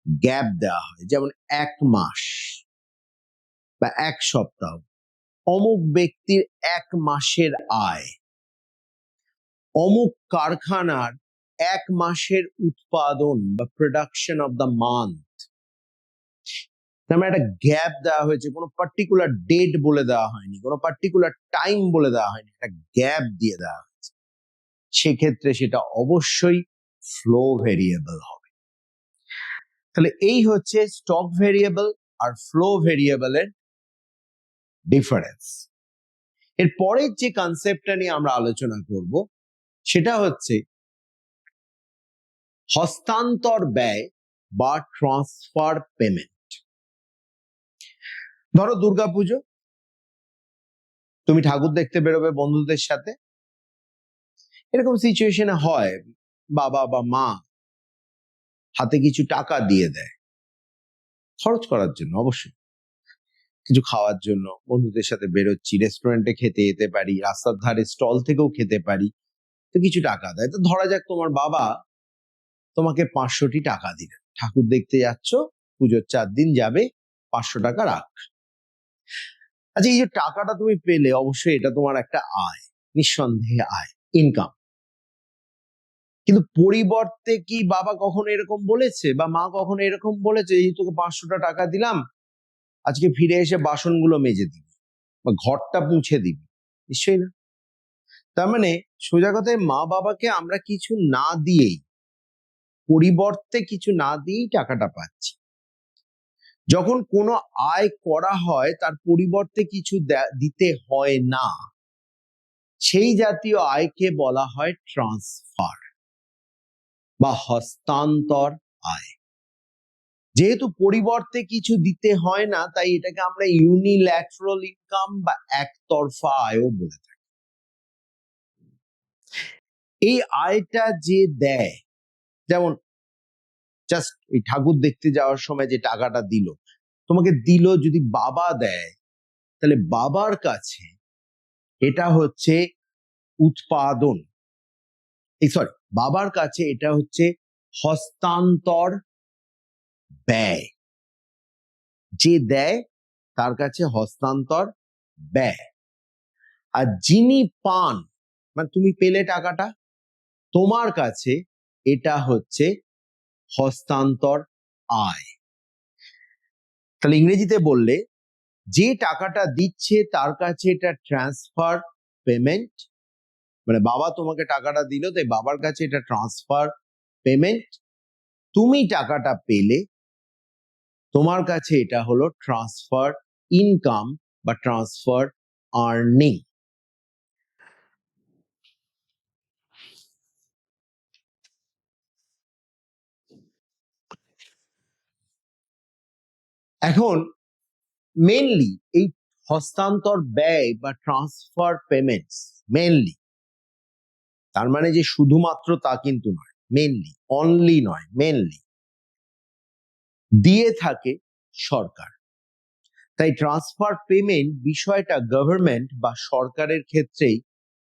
গ্যাপ দেওয়া হয়, যেমন 1 মাস বা 1 সপ্তাহ, অমুক ব্যক্তির 1 মাসের আয়, অমুক কারখানার 1 মাসের উৎপাদন বা প্রোডাকশন অফ দ্য মান্থ, একটা গ্যাপ দেওয়া হয়েছে, কোনো পার্টিকুলার ডেট বলে দেওয়া হয়নি, কোনো পার্টিকুলার টাইম বলে দেওয়া হয়নি, একটা গ্যাপ দিয়ে দেওয়া হয়েছে, সেক্ষেত্রে সেটা অবশ্যই ফ্লো ভেরিয়েবল হবে। তাহলে এই হচ্ছে স্টক ভেরিয়েবল আর ফ্লো ভেরিয়েবলের ডিফারেন্স। এর পরের যে কনসেপ্টটা নিয়ে আমরা আলোচনা করব সেটা হচ্ছে হস্তান্তর ব্যয় বা ট্রান্সফার পেমেন্ট। ধরো দুর্গাপুজো, তুমি ঠাকুর দেখতে বেরোবে বন্ধুদের সাথে, এরকম সিচুয়েশনে হয় বাবা বা মা হাতে কিছু টাকা দিয়ে দেয় খরচ করার জন্য, অবশ্যই কিছু খাওয়ার জন্য, বন্ধুদের সাথে বেরোচ্ছি, রেস্টুরেন্টে খেতে যেতে পারি, রাস্তার ধারে স্টল থেকেও খেতে পারি, তো কিছু টাকা দেয়। তো ধরা যাক তোমার বাবা তোমাকে 500টি টাকা দিলেন, ঠাকুর দেখতে যাচ্ছ, পুজোর 4 দিন যাবে, 500 টাকা রাখ। আচ্ছা, এই যে টাকাটা তুমি পেলে, অবশ্যই এটা তোমার একটা আয়, নিঃসন্দেহে আয়, ইনকাম। কিন্তু পরিবর্তে কি বাবা কখনো এরকম বলেছে বা মা কখনো এরকম বলেছে এই তোকে 500টা টাকা দিলাম, আজকে ফিরে এসে বাসনগুলো মেজে দিবি বা ঘরটা মুছে দিবি? নিশ্চয়ই না। তার মানে সোজা কথায় মা বাবাকে আমরা কিছু না দিয়েই, পরিবর্তে কিছু না দিয়েই টাকাটা পাচ্ছি। যখন কোনো আয় করা হয় তার পরিবর্তে কিছু দিতে হয় না, সেই জাতীয় আয়কে বলা হয় ট্রান্সফার বা হস্তান্তর আয়। যেহেতু পরিবর্তে কিছু দিতে হয় না, তাই এটাকে আমরা ইউনিল্যাটারাল ইনকাম বা একতরফা আয়ও বলে থাকি। এই আয়টা যে দেয়, যেমন জাস্ট এই ঠাকুর দেখতে যাওয়ার সময় যে টাকাটা দিল, তোমাকে দিল যদি বাবা দেয়, তাহলে বাবার কাছে এটা হচ্ছে উৎপাদন, সরি, বাবার কাছে এটা হচ্ছে হস্তান্তর ব্যয়। যে দেয় তার কাছে হস্তান্তর ব্যয়, আর যিনি পান, মানে তুমি পেলে টাকাটা, তোমার কাছে এটা হচ্ছে হস্তান্তর আয়। তাহলে ইংরেজিতে বললে, যে টাকাটা দিচ্ছে তার কাছে এটা ট্রান্সফার পেমেন্ট, মানে বাবা তোমাকে টাকাটা দিল, তাই বাবার কাছে এটা ট্রান্সফার পেমেন্ট। তুমি টাকাটা পেলে, তোমার কাছে এটা হলো ট্রান্সফার ইনকাম বা ট্রান্সফার আর্নিং। এখন মেনলি এই হস্তান্তর ব্যয় বা ট্রান্সফার পেমেন্টস, মেনলি, তার মানে যে শুধুমাত্র তা কিন্তু নয়, মেনলি, অনলি নয়, মেনলি দিয়ে থাকে সরকার। তাই ট্রান্সফার পেমেন্ট বিষয়টা গভর্নমেন্ট বা সরকারের ক্ষেত্রেই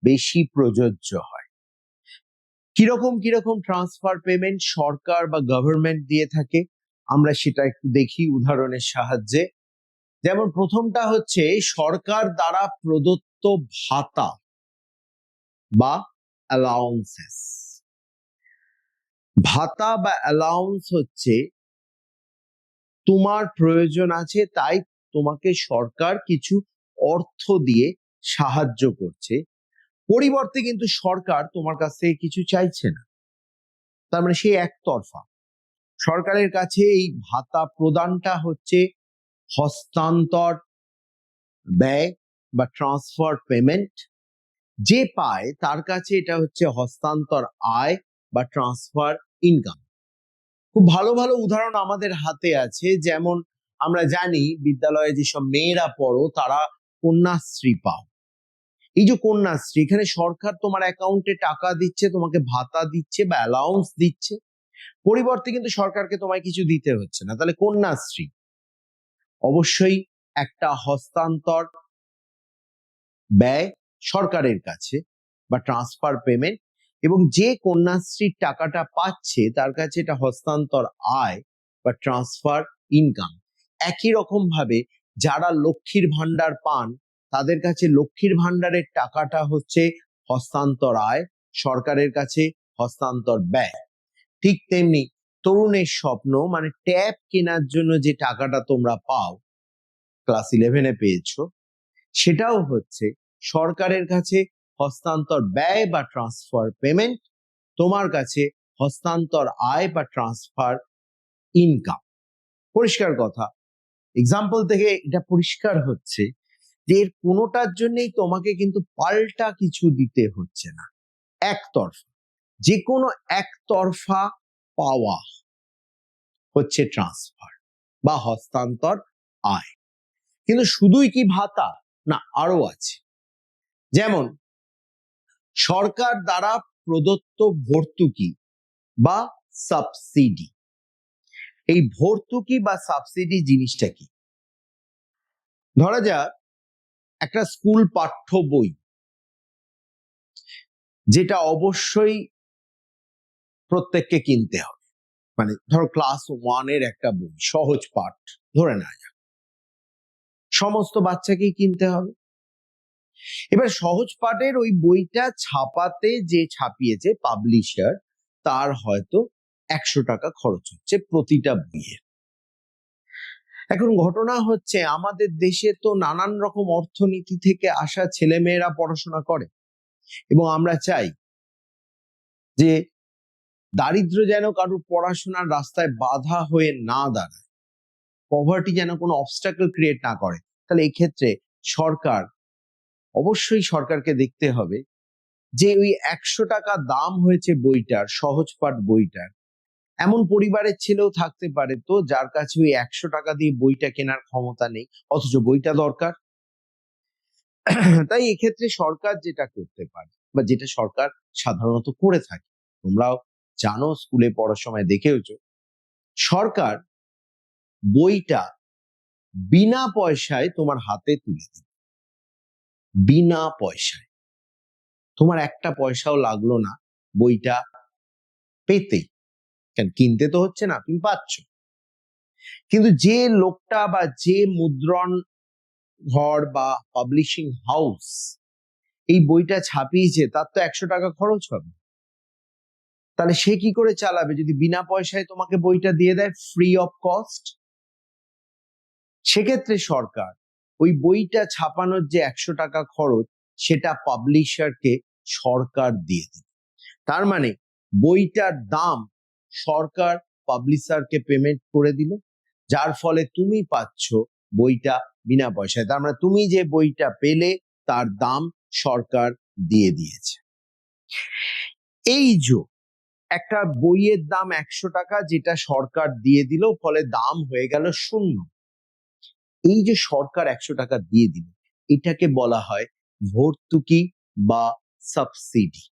বেশি প্রযোজ্য হয়। কিরকম কিরকম ট্রান্সফার পেমেন্ট সরকার বা গভর্নমেন্ট দিয়ে থাকে আমরা সেটা একটু দেখি উদাহরণের সাহায্যে। যেমন প্রথমটা হচ্ছে সরকার দ্বারা প্রদত্ত ভাতা বা অ্যালাউন্সেস। ভাতা বা অ্যালাউন্স হচ্ছে তোমার প্রয়োজন আছে তাই তোমাকে সরকার কিছু অর্থ দিয়ে সাহায্য করছে, পরিবর্তে কিন্তু সরকার তোমার কাছ থেকে কিছু চাইছে না। তার মানে সেই একতরফা, সরকারের কাছে এই ভাতা প্রদানটা হচ্ছে হস্তান্তর ব্যয় বা ট্রান্সফার পেমেন্ট। যে পায় তার কাছে এটা হচ্ছে হস্তান্তর আয় বা ট্রান্সফার ইনকাম। খুব ভালো ভালো উদাহরণ আমাদের হাতে আছে, যেমন আমরা জানি বিদ্যালয়ে যেসব মেয়েরা পড়ো তারা কন্যাশ্রী পাও, এই যে কন্যাশ্রী, এখানে সরকার তোমার অ্যাকাউন্টে টাকা দিচ্ছে, তোমাকে ভাতা দিচ্ছে বা অ্যালাউন্স দিচ্ছে, পরিবর্তে কিন্তু সরকারকে তোমায় কিছু দিতে হচ্ছে না। তাহলে কন্যাশ্রী অবশ্যই একটা হস্তান্তর ব্যয় সরকারের কাছে বা ট্রান্সফার পেমেন্ট, এবং যে কন্যাশ্রীর টাকাটা পাচ্ছে তার কাছে এটা হস্তান্তর আয় বা ট্রান্সফার ইনকাম। একই রকম ভাবে যারা লক্ষ্মীর ভান্ডার পান তাদের কাছে লক্ষ্মীর ভান্ডারের টাকাটা হচ্ছে হস্তান্তর আয়, সরকারের কাছে হস্তান্তর ব্যয়। ঠিক তেমনি তরুণের স্বপ্ন মানে ট্যাব কেনার জন্য যে টাকাটা তোমরা পাও, ক্লাস 11-এ পেয়েছো, সেটাও হচ্ছে সরকারের কাছে হস্তান্তর ব্যয় বা ট্রান্সফার পেমেন্ট, তোমার কাছে হস্তান্তর আয় বা ট্রান্সফার ইনকাম। পরিষ্কার কথা, এক্সাম্পল থেকে এটা পরিষ্কার হচ্ছে যে এর কোনোটার জন্যই তোমাকে কিন্তু পাল্টা কিছু দিতে হচ্ছে না, একতরফা। যে কোনো একতরফা পাওয়া হচ্ছে ট্রান্সফার বা হস্তান্তর আয়। কিন্তু শুধুই কি ভাতা? না, আরো আছে। যেমন সরকার দ্বারা প্রদত্ত ভর্তুকি বা সাবসিডি। এই ভর্তুকি বা সাবসিডি জিনিসটা কি? ধরা যাক একটা স্কুল পাঠ্য বই, যেটা অবশ্যই প্রত্যেককে কিনতে হবে। মানে ধরো ক্লাস 1-এর একটা বই, সহজ পাঠ ধরে নেওয়া যাক, সমস্ত বাচ্চাকেই কিনতে হবে। এবার সহজ পাঠের ওই বইটা ছাপাতে যে ছাপিয়েছে পাবলিশার, তার হয়তো 100 টাকা খরচ হচ্ছে প্রতিটা বইয়ের। এখন ঘটনা হচ্ছে আমাদের দেশে তো নানান রকম অর্থনীতি থেকে আসা ছেলেমেয়েরা পড়াশোনা করে, এবং আমরা চাই যে দারিদ্র যেন কারোর পড়াশোনার রাস্তায় বাধা হয়ে না দাঁড়ায়, পভার্টি যেন কোনো অবস্টাকল ক্রিয়েট না করে। তাহলে এই ক্ষেত্রে সরকার, অবশ্যই সরকারকে দেখতে হবে যে ওই 100 টাকা দাম হয়েছে বইটার, সহজ পাঠ বইটার, এমন পরিবারের ছেলেও থাকতে পারে তো যার কাছে ওই 100 টাকা দিয়ে বইটা কেনার ক্ষমতা নেই, অথচ বইটা দরকার। তাই এক্ষেত্রে সরকার যেটা করতে পারে বা যেটা সরকার সাধারণত করে থাকে, তোমরাও জানো, স্কুলে পড়ার সময় দেখেওছো, সরকার বইটা বিনা পয়সায় তোমার হাতে তুলে দিবে। বিনা পয়সায়, তোমার একটা পয়সাও লাগলো না বইটা পেতে, কেন কিনতে তো হচ্ছে না, তুমি পাচ্ছ। কিন্তু যে লোকটা বা যে মুদ্রণ ঘর বা পাবলিশিং হাউস এই বইটা ছাপিয়েছে, তার তো 100 টাকা খরচ হবে। তাহলে সে কি করে চালাবে যদি বিনা পয়সায় তোমাকে বইটা দিয়ে দেয়, ফ্রি অফ কস্ট? সেক্ষেত্রে সরকার ওই বইটা ছাপানোর যে 100 টাকা খরচ, সেটা পাবলিশারকে সরকার দিয়ে দেবে। তার মানে বইটার দাম সরকার পাবলিশারকে পেমেন্ট করে দিল, যার ফলে তুমি পাচ্ছ বইটা বিনা পয়সায়। তার মানে তুমি যে বইটা পেলে তার দাম সরকার দিয়ে দিয়েছে। এই যে একটা বইয়ের দাম 100 টাকা, যেটা সরকার দিয়ে দিল, ফলে দাম হয়ে গেল 0। এই যে সরকার 100 টাকা দিয়ে দিল, এটাকে বলা হয় ভর্তুকি বা সাবসিডি।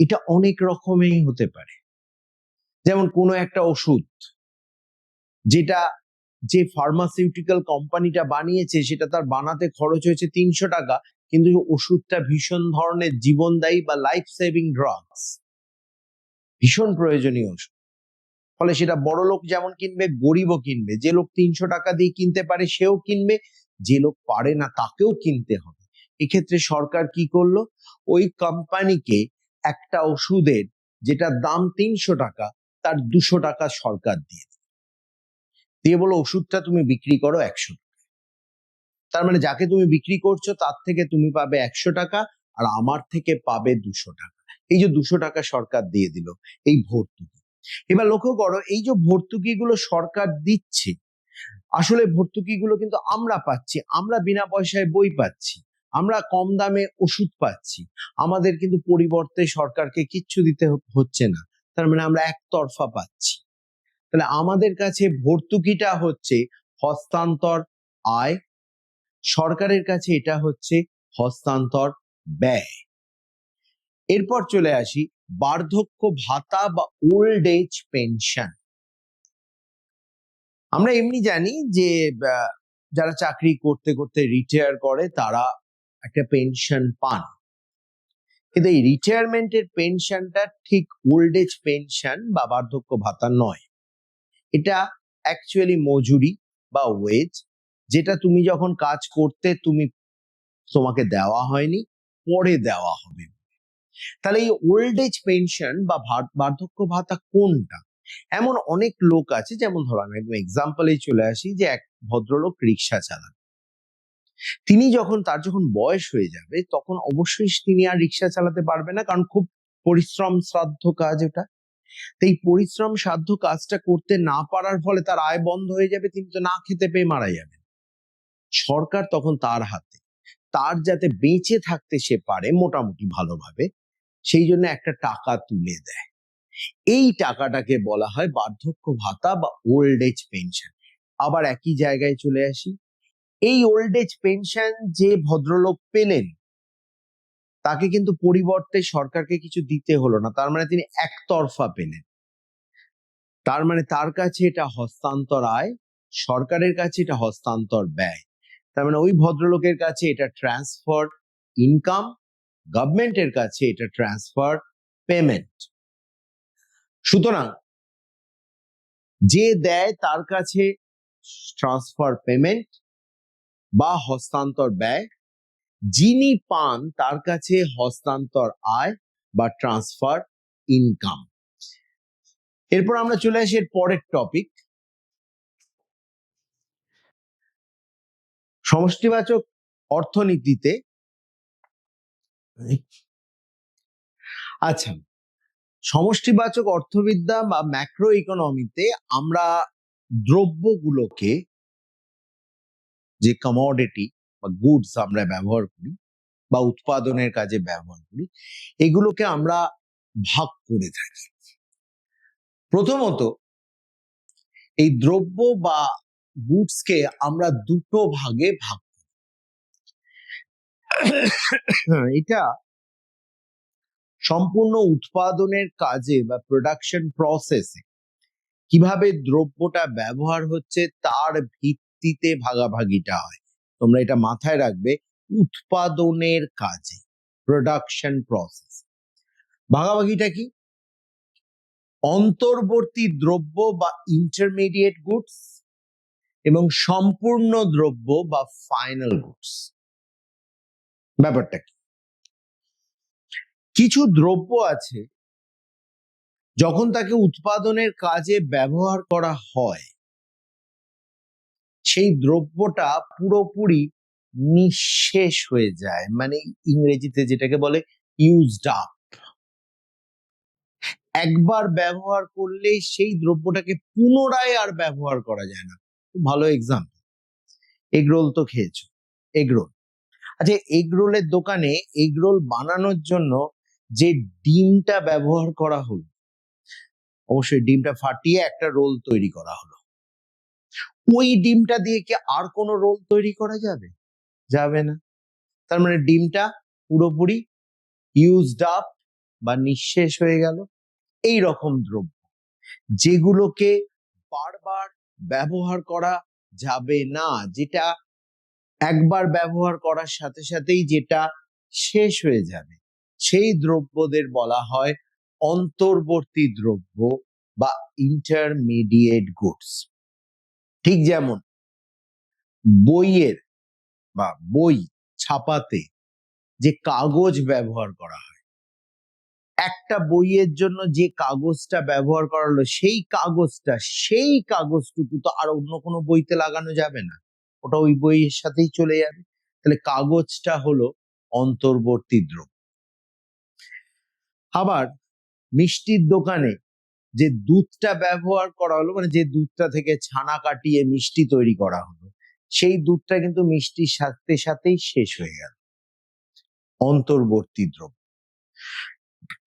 এটা অনেক রকমেরই হতে পারে। যেমন কোনো একটা ওষুধ, যেটা যে ফার্মাসিউটিক্যাল কোম্পানিটা বানিয়েছে, সেটা তার বানাতে খরচ হয়েছে 300 টাকা, কিন্তু ওষুধটা ভীষণ ধরনের জীবনদায়ী বা লাইফ সেভিং ড্রাগস, ভীষণ প্রয়োজনীয় ওষুধ, ফলে সেটা বড় লোক যেমন কিনবে, গরিবও কিনবে। যে লোক 300 টাকা দিয়ে কিনতে পারে সেও কিনবে, যে লোক পারে না তাকেও কিনতে হবে। এক্ষেত্রে সরকার কি করলো, ওই কোম্পানিকে একটা ওষুধের যেটার দাম 300 টাকা, তার 200 টাকা সরকার দিয়ে বলো ওষুধটা তুমি বিক্রি করো 100 টাকা। তার মানে যাকে তুমি বিক্রি করছো তার থেকে তুমি পাবে 100 টাকা, আর আমার থেকে পাবে 200 টাকা। এই যে 200 টাকা সরকার দিয়ে দিল, এই ভর্তুকি। এবার লক্ষ্য করো, এই যে ভর্তুকিগুলো সরকার দিচ্ছে, আসলে ভর্তুকিগুলো কিন্তু আমরা পাচ্ছি। আমরা বিনা পয়সায় বই পাচ্ছি, আমরা কম দামে ওষুধ পাচ্ছি, আমাদের কিন্তু পরিবর্তে সরকারকে কিচ্ছু দিতে হচ্ছে না। তার মানে আমরা একতরফা পাচ্ছি। তাহলে আমাদের কাছে ভর্তুকিটা হচ্ছে হস্তান্তর আয়, সরকারের কাছে এটা হচ্ছে হস্তান্তর ব্যয়। এরপর চলে আসি বার্ধক্য ভাতা বা ওল্ড এজ পেনশন। আমরা এমনি জানি যে যারা চাকরি করতে করতে রিটায়ার করে তারা একটা পেনশন পান, কিন্তু এই রিটায়ারমেন্টের পেনশনটা ঠিক ওল্ড এজ পেনশন বা বার্ধক্য ভাতা নয়। এটা অ্যাকচুয়ালি মজুরি বা ওয়েজ, যেটা তুমি যখন কাজ করতে তোমাকে দেওয়া হয়নি, পরে দেওয়া হবে। তাহলে এই ওল্ড এজ পেনশন বা বার্ধক্য ভাতা কোনটা? এমন অনেক লোক আছে, যেমন ধরো আমি একদম এক্সাম্পলেই চলে আসি, যে এক ভদ্রলোক রিক্সা চালান। তিনি তার যখন বয়স হয়ে যাবে তখন অবশ্যই তিনি আর রিক্সা চালাতে পারবে না, কারণ খুব পরিশ্রম সাধ্য কাজ এটা। তো এই পরিশ্রম সাধ্য কাজটা করতে না পারার ফলে তার আয় বন্ধ হয়ে যাবে, তিনি তো না খেতে পেয়ে মারা যাবেন। সরকার তখন তার হাতে, তার যাতে বেঁচে থাকতে সে পারে মোটামুটি ভালোভাবে, সেই জন্য একটা টাকা তুলে দেয়। এই টাকাটাকে বলা হয় বার্ধক্য ভাতা বা ওল্ড এজ পেনশন। আবার একই জায়গায় চলে আসি, এই ওল্ড এজ পেনশন যে ভদ্রলোক পেলেন তাকে কিন্তু পরিবর্তে সরকারকে কিছু দিতে হলো না, তার মানে তিনি একতরফা পেলেন। তার মানে তার কাছে এটা হস্তান্তর আয়, সরকারের কাছে এটা হস্তান্তর ব্যয়। তার মানে ওই ভদ্রলোকের কাছে এটা ট্রান্সফার ইনকাম, গভর্নমেন্টের কাছে এটা ট্রান্সফার পেমেন্ট। সুতরাং যে দেয় তার কাছে ট্রান্সফার পেমেন্ট বা হস্তান্তর ব্যয়, যিনি পান তার কাছে হস্তান্তর আয় বা ট্রান্সফার ইনকাম। এরপর আমরা চলে আসি এর পরের টপিক, সমষ্টিবাচক অর্থনীতিতে। আচ্ছা, সমষ্টিবাচক অর্থবিদ্যা বা ম্যাক্রো ইকোনমিতে আমরা দ্রব্যগুলোকে, যে কমোডিটি বা গুডস আমরা ব্যবহার করি বা উৎপাদনের কাজে ব্যবহার করি, এগুলোকে আমরা ভাগ করে থাকি। প্রথমত এই দ্রব্য বা গুডসকে আমরা দুটো ভাগে ভাগ করি। এটা সম্পূর্ণ উৎপাদনের কাজে বা প্রোডাকশন প্রসেসে কিভাবে দ্রব্যটা ব্যবহার হচ্ছে তার ভিত্তিতে ভাগাভাগিটা হয়। তোমরা এটা মাথায় রাখবে, উৎপাদনের কাজে, প্রোডাকশন প্রসেস। ভাগাভাগিটা কি? অন্তর্বর্তী দ্রব্য বা ইন্টারমিডিয়েট গুডস এবং সম্পূর্ণ দ্রব্য বা ফাইনাল গুডস। ব্যাপারটা কি? কিছু দ্রব্য আছে যখন তাকে উৎপাদনের কাজে ব্যবহার করা হয়, সেই দ্রব্যটা পুরোপুরি নিঃশেষ হয়ে যায়, মানে ইংরেজিতে যেটাকে বলে ইউজড আপ। একবার ব্যবহার করলে সেই দ্রব্যটাকে পুনরায় আর ব্যবহার করা যায় না। খুব ভালো এক্সাম্পল, এগরোল তো খেয়েছো, এগরোল। আচ্ছা, এগরোলের দোকানে এগরোল বানানোর জন্য যে ডিমটা ব্যবহার করা হলো, অবশ্যই ডিমটা ফাটিয়ে একটা রোল তৈরি করা হলো, ওই ডিমটা দিয়ে কি আর কোনো রোল তৈরি করা যাবে? যাবে না। তার মানে ডিমটা পুরোপুরি ইউজড আপ বা নিঃশেষ হয়ে গেল। এই রকম দ্রব্য যেগুলোকে বারবার ব্যবহার করা যাবে না, যেটা একবার ব্যবহার করার সাথে সাথেই যেটা শেষ হয়ে যাবে, সেই দ্রব্যদের বলা হয় অন্তর্বর্তী দ্রব্য বা ইন্টারমিডিয়েট গুডস। ঠিক যেমন বইয়ের বা বই ছাপাতে যে কাগজ ব্যবহার করা হয়, একটা বইয়ের জন্য যে কাগজটা ব্যবহার করা হলো, সেই কাগজটুকু তো আর অন্য কোনো বইতে লাগানো যাবে না, ওটা ওই বইয়ের সাথেই চলে যাবে। তাহলে কাগজটা হলো অন্তর্বর্তী দ্রব্য। আবার মিষ্টির দোকানে যে দুধটা ব্যবহার করা হলো, মানে যে দুধটা থেকে ছানা কাটিয়ে মিষ্টি তৈরি করা হলো, সেই দুধটা কিন্তু মিষ্টির সাথে সাথেই শেষ হয়ে গেল, অন্তর্বর্তী দ্রব্য।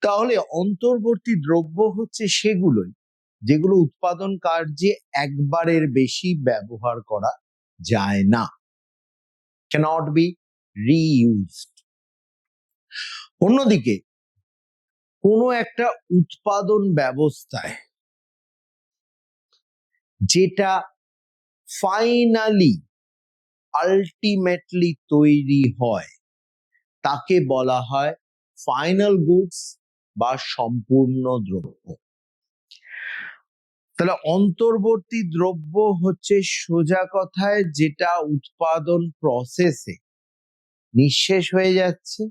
তাহলে অন্তর্বর্তী দ্রব্য হচ্ছে সেগুলোই যেগুলো উৎপাদন কার্যে একবারের বেশি ব্যবহার করা যায় না, cannot be reused। অন্যদিকে কোনো একটা উৎপাদন ব্যবস্থায় যেটা ফাইনালি আলটিমেটলি তৈরি হয় তাকে বলা হয় ফাইনাল গুডস বা সম্পূর্ণ দ্রব্য। তাহলে অন্তর্বর্তী দ্রব্য হচ্ছে সোজা কথায় যেটা উৎপাদন প্রসেসে নিঃশেষ হয়ে যাচ্ছে,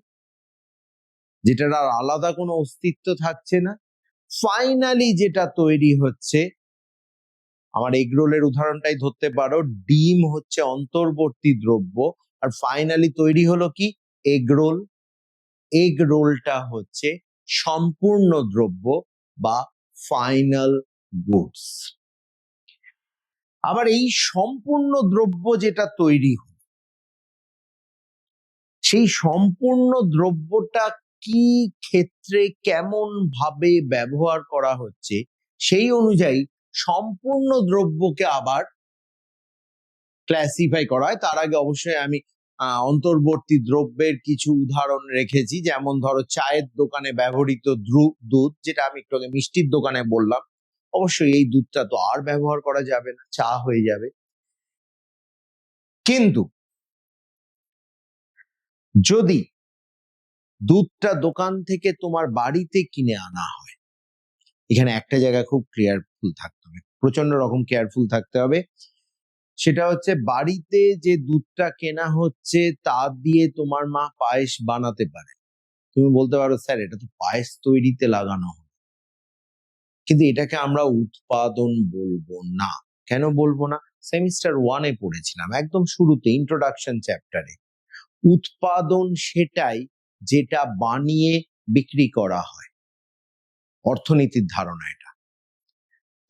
যেটার আর আলাদা কোনো অস্তিত্ব থাকছে না, ফাইনালি যেটা তৈরি হচ্ছে। আমার এগরোলের উদাহরণটাই ধরতে পারো, ডিম হচ্ছে অন্তর্বর্তী দ্রব্য আর ফাইনালি তৈরি হলো কি এগরোল। এগরোলটা হচ্ছে সম্পূর্ণ দ্রব্য বা ফাইনাল গুডস। আবার এই সম্পূর্ণ দ্রব্য যেটা তৈরি হয় সেই সম্পূর্ণ দ্রব্যটা কি ক্ষেত্রে কেমন ভাবে ব্যবহার করা হচ্ছে সেই অনুযায়ী সম্পূর্ণ দ্রব্যকে আবার ক্লাসিফাই করা হয়। তার আগে অবশ্যই আমি অন্তর্বর্তী দ্রব্যের কিছু উদাহরণ রেখেছি, যেমন ধরো চায়ের দোকানে ব্যবহৃত দুধ, যেটা আমি একটু আগে মিষ্টির দোকানে বললাম, অবশ্যই এই দুধটা তো আর ব্যবহার করা যাবে না, চা হয়ে যাবে। কিন্তু যদি দুধটা দোকান থেকে তোমার বাড়িতে কিনে আনা হয়, এখানে একটা জায়গা খুব কেয়ারফুল থাকতে হবে, প্রচন্ড রকম কেয়ারফুল থাকতে হবে। সেটা হচ্ছে বাড়িতে যে দুধটা কেনা হচ্ছে তা দিয়ে তোমার মা পায়েস বানাতে পারে। তুমি বলতে পারো স্যার এটা তো পায়েস তৈরিতে লাগানো হয়, কিন্তু এটাকে আমরা উৎপাদন বলবো না। কেন বলবো না? সেমিস্টার 1-এ পড়েছিলাম একদম শুরুতে ইন্ট্রোডাকশন চ্যাপ্টারে। উৎপাদন সেটাই যেটা বানিয়ে বিক্রি করা হয়, অর্থনীতির ধারণা এটা।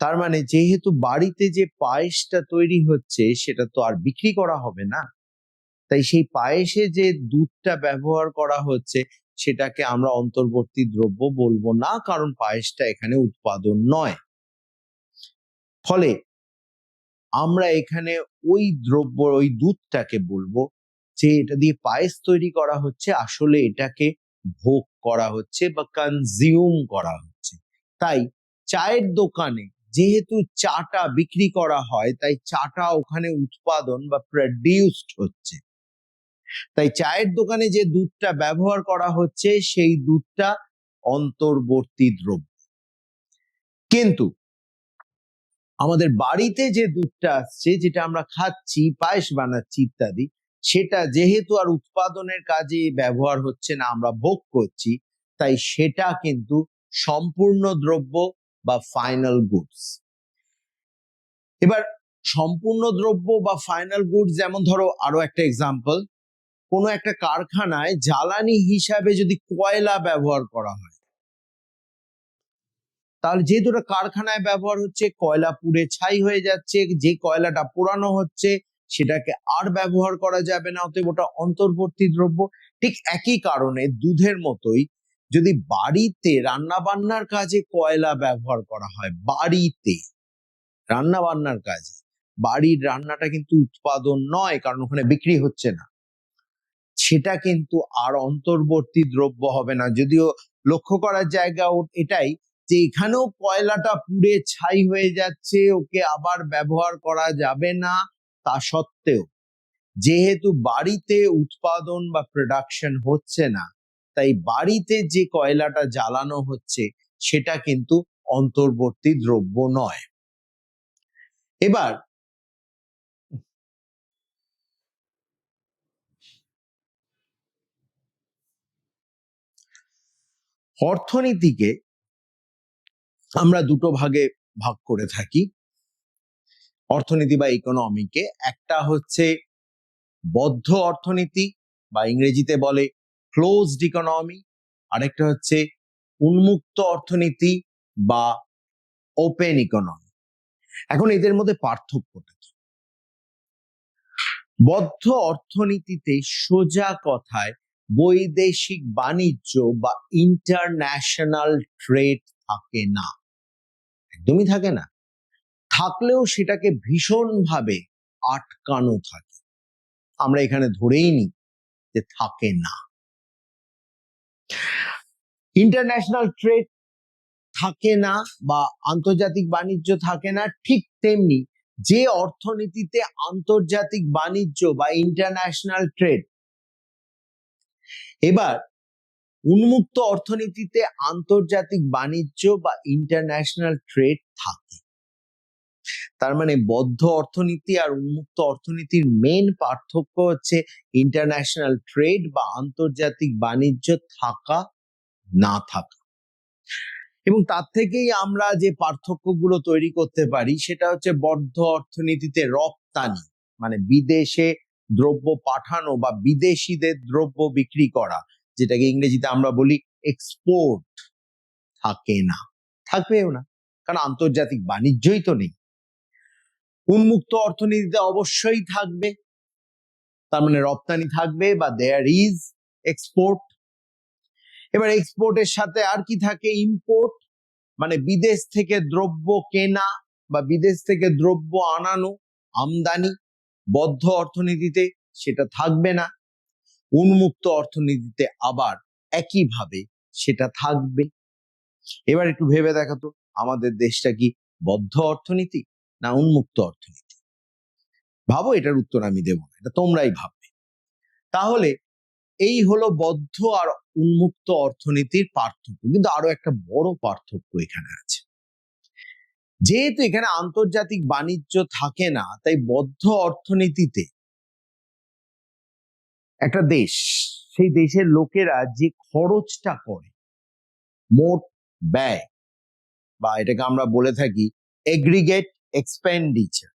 তার মানে যেহেতু বাড়িতে যে পায়েসটা তৈরি হচ্ছে সেটা তো আর বিক্রি করা হবে না, তাই সেই পায়েসে যে দুধটা ব্যবহার করা হচ্ছে সেটাকে আমরা অন্তর্বর্তী দ্রব্য বলবো না, কারণ পায়েসটা এখানে উৎপাদন নয়। ফলে আমরা এখানে ওই দ্রব্য, ওই দুধটাকে বলবো যে এটা দিয়ে পায়েস তৈরি করা হচ্ছে, আসলে এটাকে ভোগ করা হচ্ছে বা কনজিউম করা হচ্ছে। তাই চায়ের দোকানে যেহেতু চাটা বিক্রি করা হয়, তাই চাটা ওখানে উৎপাদন বা প্রডিউসড হচ্ছে। তাই চায়ের দোকানে যে দুধটা ব্যবহার করা হচ্ছে সেই দুধটা অন্তর্বর্তী দ্রব্য। কিন্তু আমাদের বাড়িতে যে দুধটা আসছে, যেটা আমরা খাচ্ছি, পায়েস বানাচ্ছি ইত্যাদি, সেটা যেহেতু আর উৎপাদনের কাজে ব্যবহার হচ্ছে না, আমরা ভোগ করছি, তাই সেটা কিন্তু সম্পূর্ণ দ্রব্য বা ফাইনাল গুডস। এবার সম্পূর্ণ দ্রব্য বা ফাইনাল গুডস, যেমন ধরো আরো একটা এক্সাম্পল, কোনো একটা কারখানায় জ্বালানি হিসাবে যদি কয়লা ব্যবহার করা হয়, তাহলে যেহেতু ওটা কারখানায় ব্যবহার হচ্ছে, কয়লা পুড়ে ছাই হয়ে যাচ্ছে, যে কয়লাটা পোড়ানো হচ্ছে সেটাকে আর ব্যবহার করা যাবে না, অতএব ওটা অন্তর্বর্তী দ্রব্য। ঠিক একই কারণে দুধের মতোই যদি বাড়িতে রান্না বান্নার কাজে কয়লা ব্যবহার করা হয়, বাড়িতে রান্না বান্নার কাজে, বাড়ির রান্নাটা কিন্তু উৎপাদন নয়, কারণ ওখানে বিক্রি হচ্ছে না, সেটা কিন্তু আর অন্তর্বর্তী দ্রব্য হবে না। যদিও লক্ষ্য করার জায়গা এটাই যে এখানেও কয়লাটা পুড়ে ছাই হয়ে যাচ্ছে, ওকে আবার ব্যবহার করা যাবে না, তা সত্ত্বেও যেহেতু বাড়িতে উৎপাদন বা প্রোডাকশন হচ্ছে না, তাই বাড়িতে যে কয়লাটা জ্বালানো হচ্ছে সেটা কিন্তু অন্তর্বর্তী দ্রব্য নয়। এবার অর্থনীতিকে আমরা দুটো ভাগে ভাগ করে থাকি, অর্থনীতি বা ইকোনমিকে। একটা হচ্ছে বদ্ধ অর্থনীতি বা ইংরেজিতে বলে ক্লোজড ইকোনমি, আরেকটা হচ্ছে উন্মুক্ত অর্থনীতি বা ওপেন ইকোনমি। এখন এদের মধ্যে পার্থক্যটা কি? বদ্ধ অর্থনীতিতে সোজা কথায় বৈদেশিক বাণিজ্য বা ইন্টারন্যাশনাল ট্রেড থাকে না, একদমই থাকে না। থাকলেও সেটাকে ভীষণভাবে আটকানো থাকে, আমরা এখানে ধরেই নিই যে থাকে না। ইন্টারন্যাশনাল ট্রেড থাকে না বা আন্তর্জাতিক বাণিজ্য থাকে না, ঠিক তেমনি যে অর্থনীতিতে আন্তর্জাতিক বাণিজ্য বা ইন্টারন্যাশনাল ট্রেড, এবার উন্মুক্ত অর্থনীতিতে আন্তর্জাতিক বাণিজ্য বা ইন্টারন্যাশনাল ট্রেড থাকে। তার মানে বদ্ধ অর্থনীতি আর উন্মুক্ত অর্থনীতির মেন পার্থক্য হচ্ছে ইন্টারন্যাশনাল ট্রেড বা আন্তর্জাতিক বাণিজ্য থাকা না থাকা। এবং তার থেকেই আমরা যে পার্থক্যগুলো তৈরি করতে পারি সেটা হচ্ছে বদ্ধ অর্থনীতিতে রপ্তানি মানে বিদেশে দ্রব্য পাঠানো বা বিদেশিদের দ্রব্য বিক্রি করা, যেটাকে ইংরেজিতে আমরা বলি এক্সপোর্ট, থাকে না, থাকবেও না, কারণ আন্তর্জাতিক বাণিজ্যই তো নেই। উন্মুক্ত অর্থনীতিতে অবশ্যই থাকবে, তার মানে রপ্তানি থাকবে বা দেয়ার ইজ এক্সপোর্ট। এবার এক্সপোর্টের সাথে আর কি থাকে? ইম্পোর্ট, মানে বিদেশ থেকে দ্রব্য কেনা বা বিদেশ থেকে দ্রব্য আনানো, আমদানি। বদ্ধ অর্থনীতিতে সেটা থাকবে না, উন্মুক্ত অর্থনীতিতে আবার একইভাবে সেটা থাকবে। এবার একটু ভেবে দেখো তো, আমাদের দেশটা কি বদ্ধ অর্থনীতি না উন্মুক্ত অর্থনীতি? ভাবো, এটার উত্তর আমি দেব না, এটা তোমরাই ভাববে। তাহলে এই হলো বদ্ধ আর উন্মুক্ত অর্থনীতির পার্থক্য, কিন্তু আরো একটা বড় পার্থক্য এখানে আছে। যেহেতু এখানে আন্তর্জাতিক বাণিজ্য থাকে না, তাই বদ্ধ অর্থনীতিতে একটা দেশ, সেই দেশের লোকেরা যে খরচটা করে, মোট ব্যয়, বা এটাকে আমরা বলে থাকি এগ্রিগেট এক্সপেন্ডিচার,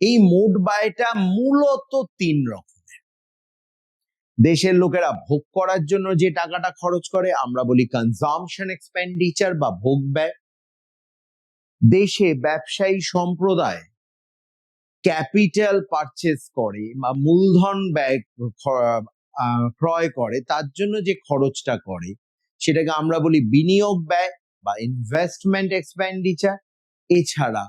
এই মোট ব্যয়টা মূলত তিন রকমের। দেশের লোকেরা ভোগ করার জন্য যে টাকাটা খরচ করে আমরা বলি কনজাম্পশন এক্সপেন্ডিচার বা ভোগ ব্যয়। দেশে ব্যবসায়ী সম্প্রদায় ক্যাপিটাল পারচেজ করে বা মূলধন ব্যয় ক্রয় করে, তার জন্য যে খরচটা করে সেটাকে আমরা বলি বিনিয়োগ ব্যয় বা ইনভেস্টমেন্ট এক্সপেন্ডিচার। এছাড়া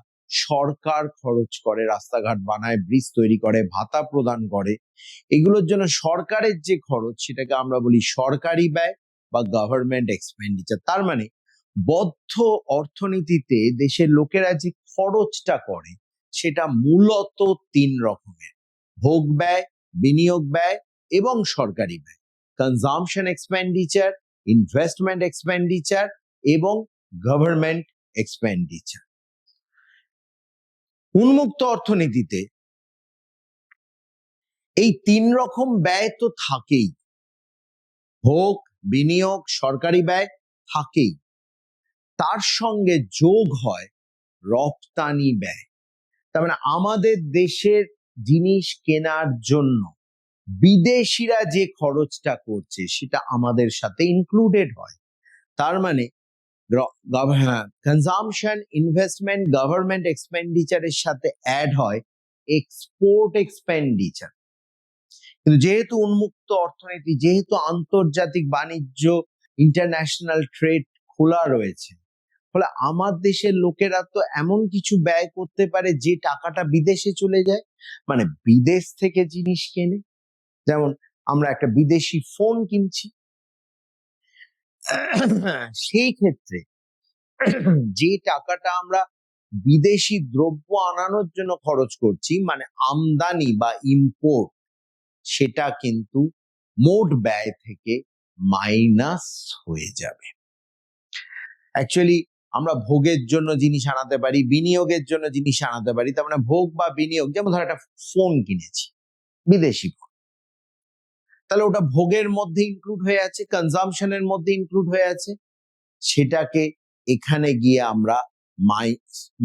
সরকার খরচ করে, রাস্তাঘাট বানায়, ব্রিজ তৈরি করে, ভাতা প্রদান করে, এগুলোর জন্য সরকারের যে খরচ সেটাকে আমরা বলি সরকারি ব্যয় বা গভর্নমেন্ট এক্সপেন্ডিচার। তার মানে বদ্ধ অর্থনীতিতে দেশের লোকেরা যে খরচটা করে সেটা মূলত তিন রকমের: ভোগ ব্যয়, বিনিয়োগ ব্যয় এবং সরকারি ব্যয়। কনজাম্পশন এক্সপেন্ডিচার, ইনভেস্টমেন্ট এক্সপেন্ডিচার এবং গভর্নমেন্ট এক্সপেন্ডিচার। উন্মুক্ত অর্থনীতিতে এই তিন রকম ব্যয় তো থাকেই, ভোগ, বিনিয়োগ, সরকারি ব্যয় থাকেই, তার সঙ্গে যোগ হয় রপ্তানি ব্যয়। তার মানে আমাদের দেশের জিনিস কেনার জন্য বিদেশিরা যে খরচটা করছে সেটা আমাদের সাথে ইনক্লুডেড হয়। তার মানে কনজাম্পশন, ইনভেস্টমেন্ট, গভর্নমেন্ট এক্সপেন্ডিচারের সাথে অ্যাড হয় এক্সপোর্ট এক্সপেন্ডিচার। কিন্তু যেহেতু উন্মুক্ত অর্থনীতি, যেহেতু আন্তর্জাতিক বাণিজ্য, ইন্টারন্যাশনাল ট্রেড খোলা রয়েছে, ফলে আমার দেশের লোকেরা তো এমন কিছু ব্যয় করতে পারে যে টাকাটা বিদেশে চলে যায়, মানে বিদেশ থেকে জিনিস কেনে। যেমন আমরা একটা বিদেশি ফোন কিনছি, সেই ক্ষেত্রে যে টাকাটা আমরা বিদেশি দ্রব্য আনানোর জন্য খরচ করছি, মানে আমদানি বা ইম্পোর্ট, সেটা কিন্তু মোট ব্যয় থেকে মাইনাস হয়ে যাবে। অ্যাকচুয়ালি আমরা ভোগের জন্য জিনিস আনাতে পারি, বিনিয়োগের জন্য জিনিস আনাতে পারি। তার মানে ভোগ বা বিনিয়োগ, যেমন ধর একটা ফোন কিনেছি, বিদেশি ফোন, তাহলে ওটা ভোগের মধ্যে ইনক্লুড হয়ে আছে, কনজাম্পশনের মধ্যে ইনক্লুড হয়ে আছে, সেটাকে এখানে গিয়ে আমরা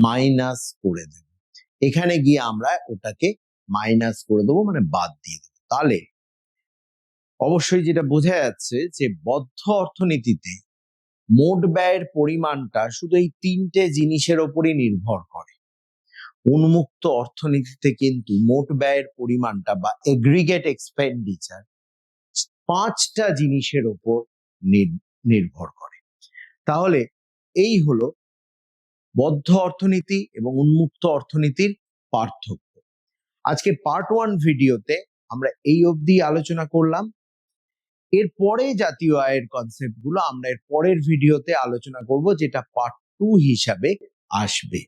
মাইনাস করে দেব। এখানে গিয়ে আমরা ওটাকে মাইনাস করে দেবো, মানে বাদ দিয়ে দেবো। তাহলে অবশ্যই যেটা বোঝা যাচ্ছে যে বদ্ধ অর্থনীতিতে মোট ব্যয়ের পরিমাণটা শুধু এই তিনটে জিনিসের ওপরই নির্ভর করে। উন্মুক্ত অর্থনীতিতে কিন্তু মোট ব্যয়ের পরিমাণটা বা এগ্রিগেট এক্সপেন্ডিচার পাঁচটা জিনিসের ওপর নির্ভর করে। তাহলে এই হলো বদ্ধ অর্থনীতি এবং উন্মুক্ত অর্থনীতির পার্থক্য। আজকে পার্ট 1 ভিডিওতে আমরা এই অবধি আলোচনা করলাম। এরপরে জাতীয় আয়ের কনসেপ্ট গুলো আমরা এর পরের ভিডিওতে আলোচনা করব, যেটা পার্ট 2 হিসাবে আসবে।